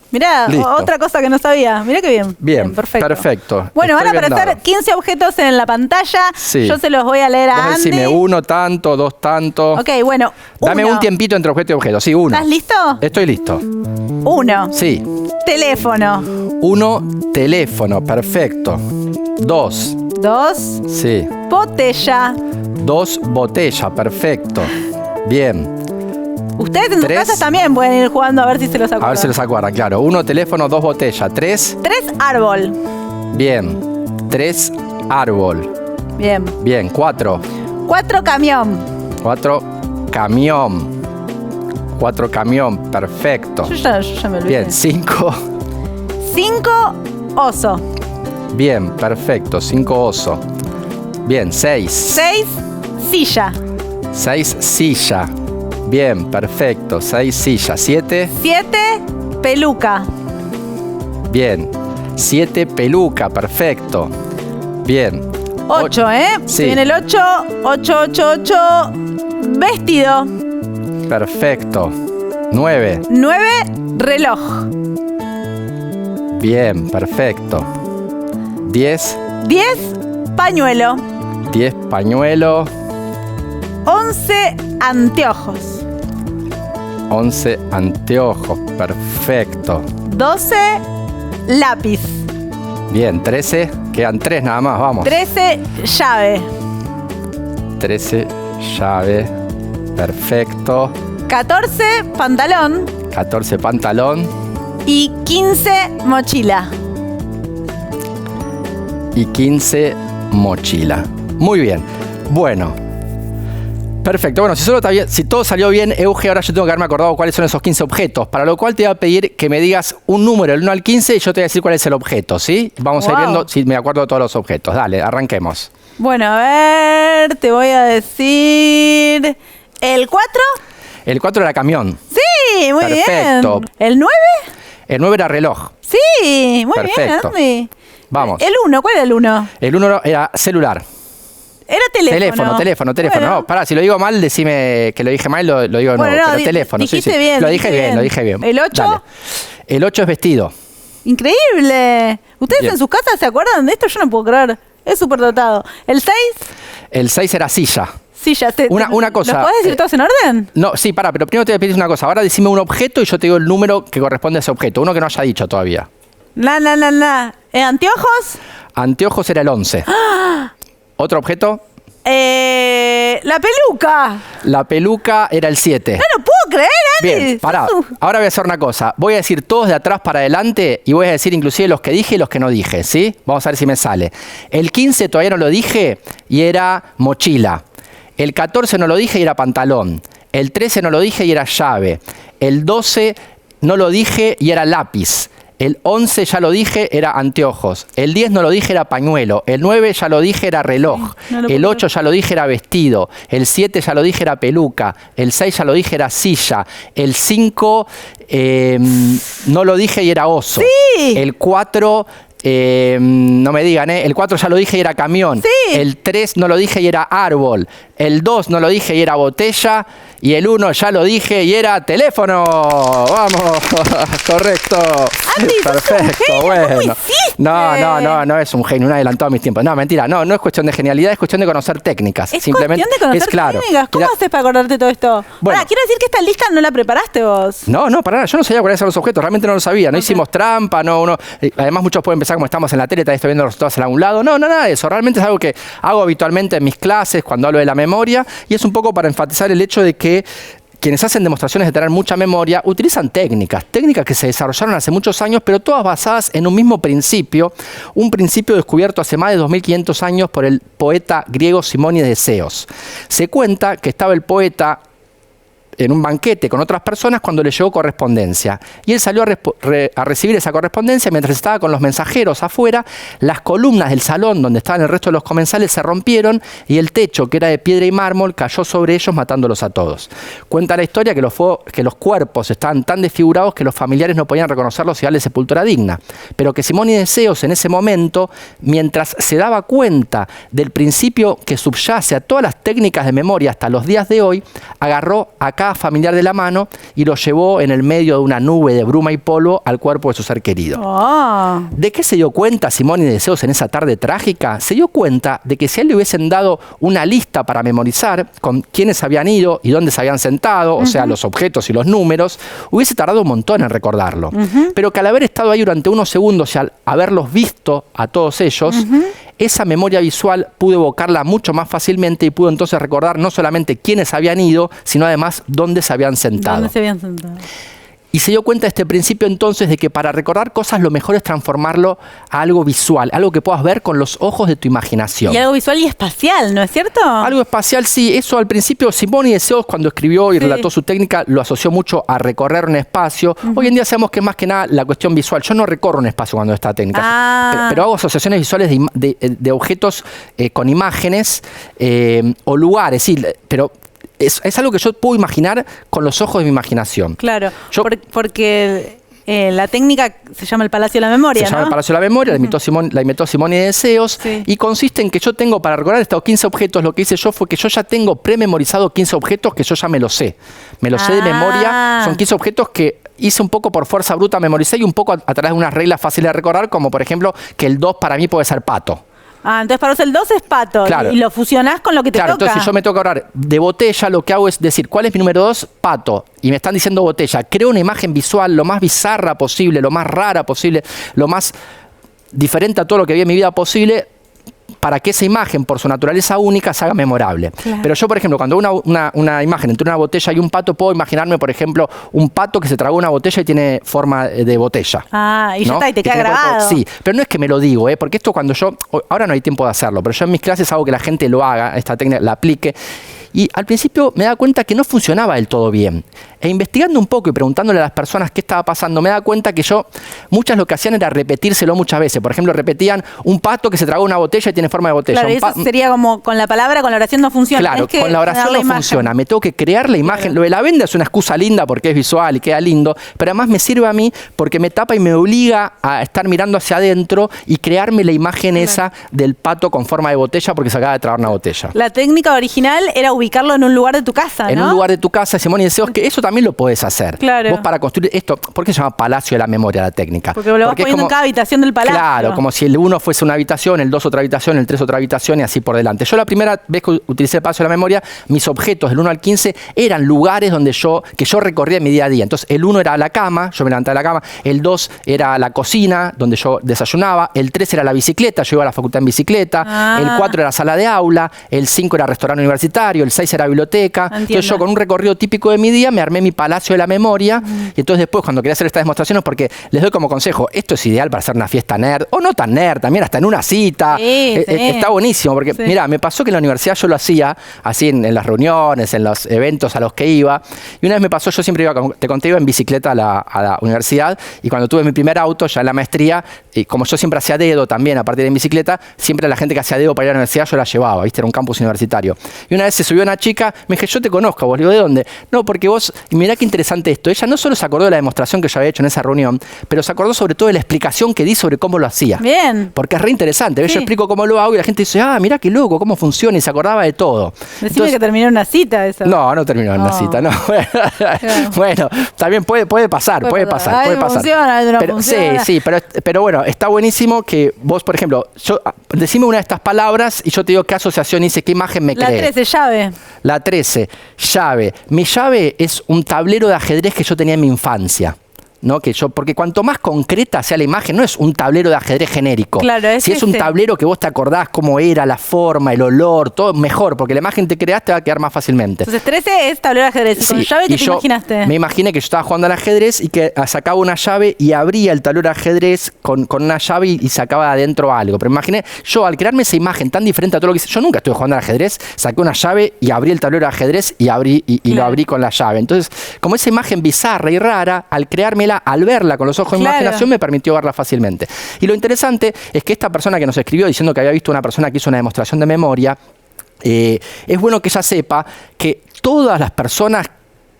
Mirá, otra cosa que no sabía. Mirá qué bien. Bien, perfecto. Bueno, van a aparecer 15 objetos en la pantalla. Sí. Yo se los voy a leer a Andy. Decime 1 tanto, 2 tanto. Ok, bueno. Dame un tiempito entre objeto y objeto. Sí, 1. ¿Estás listo? Estoy listo. 1. Sí. Teléfono. 1, teléfono. Perfecto. 2. 2. Sí. Botella. 2, botella. Perfecto. Bien. Ustedes en sus casas también pueden ir jugando a ver si se los acuerdan. A ver si los acuerdan, claro. 1, teléfono, 2, botella. 3. 3, árbol. Bien. 3, árbol. Bien. 4. 4, camión. 4, camión. 4, camión. Perfecto. Yo ya me olvidé. Bien. 5. 5, oso. Bien, perfecto. 5, oso. Bien. 6. 6, silla. 6, silla. Bien, perfecto. 6 sillas. 7. 7, peluca. Bien. 7, peluca. Perfecto. Bien. 8, Sí. Viene el 8. 8, vestido. Perfecto. 9. 9, reloj. Bien, perfecto. 10. 10, pañuelo. 10, pañuelo. 11, anteojos. 11, anteojos. Perfecto. 12, lápiz. Bien, 13. Quedan 3 nada más, vamos. 13, llave. 13, llave. Perfecto. 14, pantalón. 14, pantalón. Y 15, mochila. Y 15, mochila. Muy bien. Bueno. Perfecto. Bueno, si todo salió bien, Euge, ahora yo tengo que haberme acordado cuáles son esos 15 objetos. Para lo cual te voy a pedir que me digas un número, del 1 al 15, y yo te voy a decir cuál es el objeto, ¿sí? Vamos a ir viendo si me acuerdo de todos los objetos. Dale, arranquemos. Bueno, a ver, te voy a decir... ¿El 4? El 4 era camión. Sí, muy Perfecto. bien. ¿El 9? El 9 era reloj. Sí, muy Perfecto. bien, Andy. Vamos. ¿El 1? ¿Cuál era el 1? El 1 era celular. Era teléfono. Teléfono. Bueno. No, pará, si lo digo mal, decime que lo dije mal, lo digo de nuevo. Bueno, pero teléfono, dijiste sí. bien. Lo dije bien. ¿El 8? Dale. El 8 es vestido. Increíble. ¿Ustedes Bien. en sus casas se acuerdan de esto? Yo no puedo creer. Es súper dotado. ¿El 6? El 6 era silla. Sí, ya sé. Una cosa. ¿Los podés decir todos en orden? No, sí, pará, pero primero te voy a pedir una cosa. Ahora decime un objeto y yo te digo el número que corresponde a ese objeto. Uno que no haya dicho todavía. ¿Anteojos? Anteojos era el 11. ¿Otro objeto? La peluca. La peluca era el 7. No lo puedo creer, Andy. Bien, pará. Ahora voy a hacer una cosa. Voy a decir todos de atrás para adelante y voy a decir inclusive los que dije y los que no dije, ¿sí? Vamos a ver si me sale. El 15 todavía no lo dije y era mochila. El 14 no lo dije y era pantalón. El 13 no lo dije y era llave. El 12 no lo dije y era lápiz. El 11, ya lo dije, era anteojos. El 10 no lo dije, era pañuelo. El 9, ya lo dije, era reloj. El 8, ya lo dije, era vestido. El 7, ya lo dije, era peluca. El 6, ya lo dije, era silla. El 5, no lo dije y era oso. Sí. El 4... no me digan, el 4 ya lo dije y era camión. Sí. El 3 no lo dije y era árbol. El 2 no lo dije y era botella. Y el 1 ya lo dije y era teléfono. Vamos, correcto. Andy, perfecto, bueno. ¿Cómo hiciste? No es un genio, un adelantado a mis tiempos. No, mentira, no es cuestión de genialidad, es cuestión de conocer técnicas. Es simplemente cuestión de conocer técnicas. ¿Cómo haces para acordarte todo esto? Bueno. Ahora, quiero decir que esta lista no la preparaste vos. No, para nada. Yo no sabía cuáles eran los objetos. Realmente no lo sabía. No hicimos trampa, además, muchos pueden pensar como estamos en la tele, estoy viendo los resultados a algún lado. No, nada de eso. Realmente es algo que hago habitualmente en mis clases cuando hablo de la memoria. Y es un poco para enfatizar el hecho de que quienes hacen demostraciones de tener mucha memoria utilizan técnicas que se desarrollaron hace muchos años, pero todas basadas en un mismo principio, un principio descubierto hace más de 2500 años por el poeta griego Simónides de Ceos. Se cuenta que estaba el poeta en un banquete con otras personas cuando le llegó correspondencia. Y él salió a recibir esa correspondencia. Mientras estaba con los mensajeros afuera, las columnas del salón donde estaban el resto de los comensales se rompieron y el techo, que era de piedra y mármol, cayó sobre ellos matándolos a todos. Cuenta la historia que los cuerpos estaban tan desfigurados que los familiares no podían reconocerlos y darle sepultura digna. Pero que Simónides de Ceos en ese momento, mientras se daba cuenta del principio que subyace a todas las técnicas de memoria hasta los días de hoy, agarró a cada familiar de la mano y lo llevó en el medio de una nube de bruma y polvo al cuerpo de su ser querido. Oh. ¿De qué se dio cuenta Simónides de Ceos en esa tarde trágica? Se dio cuenta de que si a él le hubiesen dado una lista para memorizar con quiénes habían ido y dónde se habían sentado, o sea, los objetos y los números, hubiese tardado un montón en recordarlo. Pero que al haber estado ahí durante unos segundos y al haberlos visto a todos ellos, esa memoria visual pudo evocarla mucho más fácilmente y pudo entonces recordar no solamente quiénes habían ido, sino además dónde se habían sentado. Y se dio cuenta de este principio entonces de que para recordar cosas lo mejor es transformarlo a algo visual, algo que puedas ver con los ojos de tu imaginación. Y algo visual y espacial, ¿no es cierto? Algo espacial, sí. Eso al principio Simónides de Ceos, cuando escribió y relató su técnica, lo asoció mucho a recorrer un espacio. Hoy en día sabemos que es más que nada la cuestión visual. Yo no recorro un espacio cuando esta técnica, pero hago asociaciones visuales de objetos con imágenes o lugares, sí, pero es algo que yo puedo imaginar con los ojos de mi imaginación. Claro, porque la técnica se llama el Palacio de la Memoria, Se llama el Palacio de la Memoria, la inventó Simónides de Ceos, y consiste en que yo tengo, para recordar estos 15 objetos, lo que hice yo fue que yo ya tengo prememorizado 15 objetos que yo ya me los sé. Me los sé de memoria, son 15 objetos que hice un poco por fuerza bruta, memoricé y un poco a través de unas reglas fáciles de recordar, como por ejemplo que el 2 para mí puede ser pato. Entonces para vos el 2 es pato, claro, y lo fusionás con lo que te toca. Entonces si yo me toca hablar de botella, lo que hago es decir, ¿cuál es mi número 2? Pato. Y me están diciendo botella. Creo una imagen visual lo más bizarra posible, lo más rara posible, lo más diferente a todo lo que vi en mi vida posible, para que esa imagen, por su naturaleza única, se haga memorable. Claro. Pero yo, por ejemplo, cuando hago una imagen entre una botella y un pato, puedo imaginarme, por ejemplo, un pato que se tragó una botella y tiene forma de botella. Y ya está, y te queda grabado. Sí, pero no es que me lo digo, porque esto cuando ahora no hay tiempo de hacerlo, pero yo en mis clases hago que la gente lo haga, esta técnica, la aplique. Y al principio me daba cuenta que no funcionaba del todo bien. E investigando un poco y preguntándole a las personas qué estaba pasando, me daba cuenta que muchas lo que hacían era repetírselo muchas veces. Por ejemplo, repetían un pato que se tragó una botella y tiene forma de botella. Claro, eso sería como con la palabra, con la oración no funciona. Claro, con la oración no funciona. Me tengo que crear la imagen. Claro. Lo de la venda es una excusa linda porque es visual y queda lindo, pero además me sirve a mí porque me tapa y me obliga a estar mirando hacia adentro y crearme la imagen esa del pato con forma de botella porque se acaba de tragar una botella. La técnica original era ubicarlo en un lugar de tu casa, ¿no? En un lugar de tu casa, Simónides de Ceos, que eso también lo podés hacer. Claro. Vos para construir esto, ¿por qué se llama Palacio de la Memoria la técnica? Porque lo vas poniendo en cada habitación del palacio. Claro, como si el 1 fuese una habitación, el 2 otra habitación, el 3 otra habitación y así por delante. Yo la primera vez que utilicé el Palacio de la Memoria, mis objetos del 1 al 15 eran lugares que yo recorría en mi día a día. Entonces el 1 era la cama, yo me levantaba de la cama, el 2 era la cocina, donde yo desayunaba, el 3 era la bicicleta, yo iba a la facultad en bicicleta, el 4 era la sala de aula, el 5 era restaurante universitario, el 6 era biblioteca. Entiendo. Entonces yo con un recorrido típico de mi día me armé mi palacio de la memoria y entonces después cuando quería hacer estas demostraciones, porque les doy como consejo, esto es ideal para hacer una fiesta nerd, o no tan nerd, también hasta en una cita. Sí, sí. Está buenísimo, porque Sí. mira, me pasó que en la universidad yo lo hacía así en las reuniones, en los eventos a los que iba, y una vez me pasó, yo siempre iba, como te conté, iba en bicicleta a la universidad, y cuando tuve mi primer auto, ya en la maestría, y como yo siempre hacía dedo también, a partir de bicicleta, siempre la gente que hacía dedo para ir a la universidad yo la llevaba, ¿viste? Era un campus universitario. Y una vez se subió una chica, me dije, yo te conozco, vos. Le digo, ¿de dónde? No, porque vos, y mirá qué interesante esto, ella no solo se acordó de la demostración que yo había hecho en esa reunión, pero se acordó sobre todo de la explicación que di sobre cómo lo hacía. Bien. Porque es re interesante. ¿Ves? Sí. Yo explico cómo lo hago y la gente dice, ah, mirá qué loco, cómo funciona, y se acordaba de todo. Decime Entonces, que terminó una cita eso. no terminó en una No. cita, no. Claro. Bueno, también puede pasar, puede pasar. A veces funciona, a veces no pero, funciona. Sí, pero bueno, está buenísimo que vos, por ejemplo, decime una de estas palabras y yo te digo qué asociación hice, qué imagen me La creé. 13, llave. La 13, llave. Mi llave es un tablero de ajedrez que yo tenía en mi infancia. ¿No? Porque cuanto más concreta sea la imagen, no es un tablero de ajedrez genérico. Claro, es si es un ese. tablero que vos te acordás cómo era, la forma, el olor, todo mejor, porque la imagen que creás te va a quedar más fácilmente. Entonces 13 es tablero de ajedrez. ¿Y con llave qué te imaginaste? Me imaginé que yo estaba jugando al ajedrez y que sacaba una llave y abría el tablero de ajedrez con una llave y sacaba de adentro algo. Pero me imaginé, yo al crearme esa imagen tan diferente a todo lo que hice, yo nunca estuve jugando al ajedrez, saqué una llave y abrí el tablero de ajedrez y lo abrí con la llave. Entonces, como esa imagen bizarra y rara, al creármela, al verla con los ojos de imaginación, me permitió verla fácilmente. Y lo interesante es que esta persona que nos escribió diciendo que había visto una persona que hizo una demostración de memoria, es bueno que ella sepa que todas las personas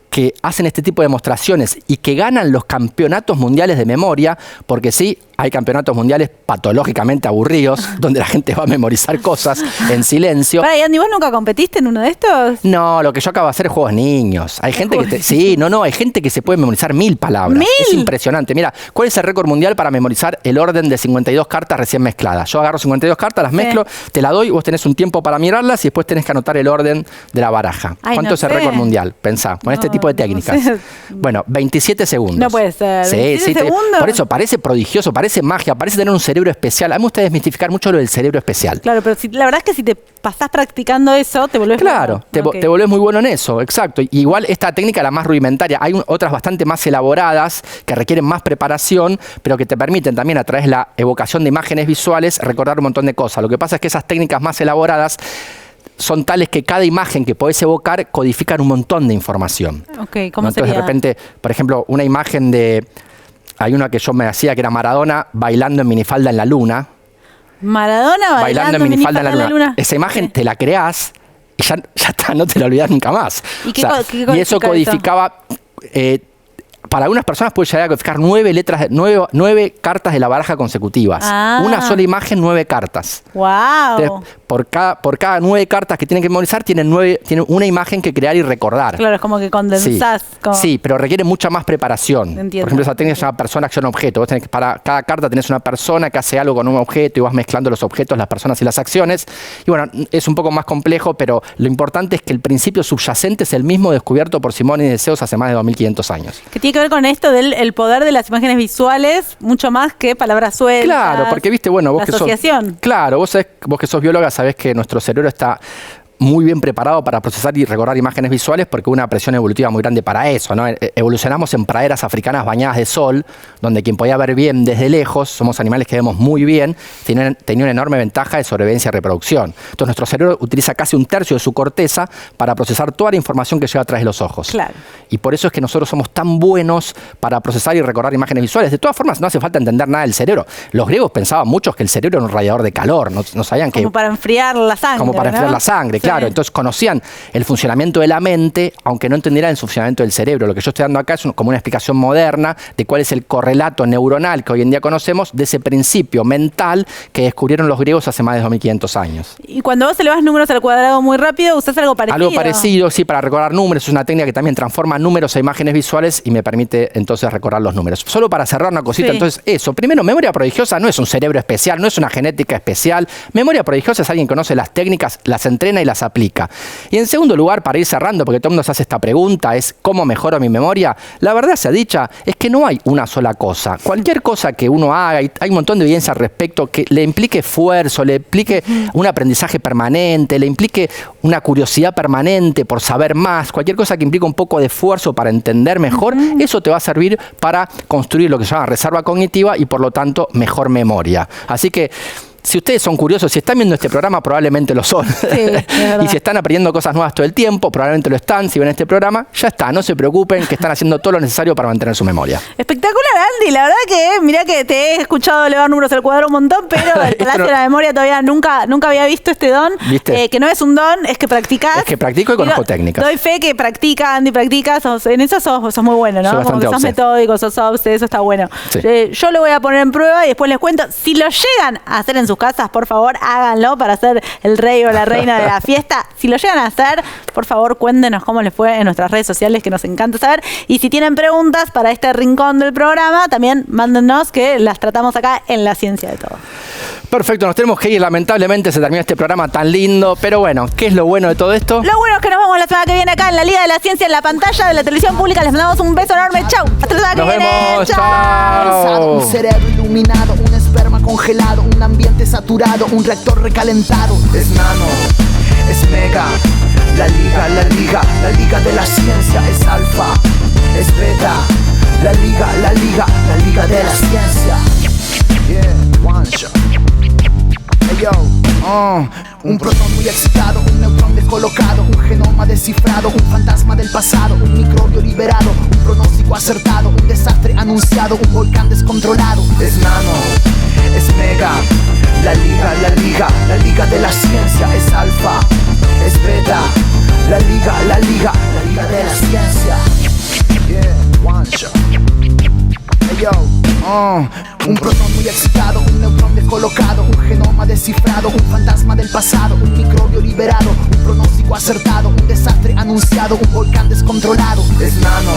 que hacen este tipo de demostraciones y que ganan los campeonatos mundiales de memoria, porque sí, hay campeonatos mundiales patológicamente aburridos, donde la gente va a memorizar cosas en silencio. Para, Andy, ¿vos nunca competiste en uno de estos? No, lo que yo acabo de hacer es juegos niños. Hay gente que hay gente que se puede memorizar 1000 palabras. ¿1000? Es impresionante. Mira, ¿cuál es el récord mundial para memorizar el orden de 52 cartas recién mezcladas? Yo agarro 52 cartas, las mezclo, te la doy, vos tenés un tiempo para mirarlas y después tenés que anotar el orden de la baraja. Ay, ¿Cuánto no es el sé. récord mundial? Pensá, con este tipo de técnicas. sé. Bueno, 27 segundos. No puede ser. Sí, 27 segundos. Por eso parece prodigioso, parece magia, parece tener un cerebro especial. A mí me gusta desmistificar mucho lo del cerebro especial. Claro, pero la verdad es que si te pasás practicando eso, te volvés Claro, bueno. te volvés muy bueno en eso, exacto. Y igual esta técnica es la más rudimentaria. Hay otras bastante más elaboradas que requieren más preparación, pero que te permiten también a través de la evocación de imágenes visuales recordar un montón de cosas. Lo que pasa es que esas técnicas más elaboradas son tales que cada imagen que podés evocar codifican un montón de información. Ok, ¿cómo Entonces, sería? de repente, por ejemplo, una imagen hay una que yo me hacía que era Maradona bailando en minifalda en la luna. Maradona bailando en minifalda en la luna. Sí. Esa imagen te la creás y ya está, no te la olvidás nunca más. ¿Y qué y eso codificaba... para algunas personas puede llegar a codificar 9 cartas de la baraja consecutivas. Ah. Una sola imagen, 9 cartas. ¡Wow! Entonces, por cada 9 cartas que tienen que memorizar, tienen una imagen que crear y recordar. Claro, es como que condensás. Sí, como... sí, pero requiere mucha más preparación. Entiendo. Por ejemplo, esa técnica se llama persona, acción, objeto. Vos tenés que, para cada carta tenés una persona que hace algo con un objeto y vas mezclando los objetos, las personas y las acciones. Y bueno, es un poco más complejo, pero lo importante es que el principio subyacente es el mismo descubierto por Simónides de Zeus hace más de 2500 años. Que tiene que ver con esto del el poder de las imágenes visuales, mucho más que palabras sueltas. Claro, porque viste, bueno, vos la que sos... asociación. Claro, vos que sos bióloga sabés que nuestro cerebro está muy bien preparado para procesar y recordar imágenes visuales porque hubo una presión evolutiva muy grande para eso, ¿no? Evolucionamos en praderas africanas bañadas de sol, donde quien podía ver bien desde lejos, somos animales que vemos muy bien, tenía una enorme ventaja de sobrevivencia y reproducción. Entonces nuestro cerebro utiliza casi un tercio de su corteza para procesar toda la información que llega a través de los ojos. Claro. Y por eso es que nosotros somos tan buenos para procesar y recordar imágenes visuales. De todas formas, no hace falta entender nada del cerebro. Los griegos pensaban muchos que el cerebro era un radiador de calor, no sabían que... Como para enfriar la sangre. Como para enfriar ¿no? la sangre, Sí. claro. Entonces conocían el funcionamiento de la mente, aunque no entendieran el funcionamiento del cerebro. Lo que yo estoy dando acá es como una explicación moderna de cuál es el correlato neuronal que hoy en día conocemos de ese principio mental que descubrieron los griegos hace más de 2500 años. Y cuando vos elevás números al cuadrado muy rápido, usás algo parecido. Algo parecido, sí, para recordar números. Es una técnica que también transforma números a imágenes visuales y me permite entonces recordar los números. Solo para cerrar una cosita, Sí. entonces eso. Primero, memoria prodigiosa no es un cerebro especial, no es una genética especial. Memoria prodigiosa es alguien que conoce las técnicas, las entrena y las las aplica. Y en segundo lugar, para ir cerrando, porque todo el mundo se hace esta pregunta, es ¿cómo mejoro mi memoria? La verdad sea dicha, es que no hay una sola cosa. Cualquier cosa que uno haga, y hay un montón de evidencia al respecto, que le implique esfuerzo, le implique un aprendizaje permanente, le implique una curiosidad permanente por saber más, cualquier cosa que implique un poco de esfuerzo para entender mejor, eso te va a servir para construir lo que se llama reserva cognitiva y por lo tanto mejor memoria. Así que si ustedes son curiosos, si están viendo este programa, probablemente lo son. Sí, y si están aprendiendo cosas nuevas todo el tiempo, probablemente lo están. Si ven este programa, ya está. No se preocupen, que están haciendo todo lo necesario para mantener su memoria. Espectacular, Andy. La verdad que, mirá que te he escuchado elevar números al cuadro un montón, pero el Palacio de la Memoria todavía nunca había visto este don. Que no es un don, es que practicás. Es que practico y conozco técnicas. Doy fe que practica, Andy, practica. En eso sos muy bueno, ¿no? Como que sos metódico, sos obse, eso está bueno. Sí. Yo lo voy a poner en prueba y después les cuento. Si lo llegan a hacer en sus casas, por favor, háganlo para ser el rey o la reina de la fiesta. Si lo llegan a hacer, por favor, cuéntenos cómo les fue en nuestras redes sociales, que nos encanta saber. Y si tienen preguntas para este rincón del programa, también mándennos, que las tratamos acá en La Ciencia de Todo. Perfecto, nos tenemos que ir. Lamentablemente se termina este programa tan lindo. Pero bueno, ¿qué es lo bueno de todo esto? Lo bueno es que nos vemos la semana que viene acá en la Liga de la Ciencia, en la pantalla de la televisión pública. Les mandamos un beso enorme. Chau. Hasta la semana que viene. Nos vemos. Chao. Un cerebro iluminado, un esperma congelado, un ambiente saturado, un reactor recalentado. Es nano, es mega, la liga de la ciencia. Es alfa, es beta, la liga de la ciencia. Yeah, one shot. Hey yo, un protón muy excitado, un neutrón descolocado, un genoma descifrado, un fantasma del pasado, un microbio liberado, un pronóstico acertado, un desastre anunciado, un volcán descontrolado. Es nano, es mega, la liga de la ciencia. Es alfa, es beta, la liga de la ciencia. Yeah, one shot. Hey yo, un protón muy excitado, un neutrón descolocado, un genoma descifrado, un fantasma del pasado, un microbio liberado, un pronóstico acertado, un desastre anunciado, un volcán descontrolado. Es nano,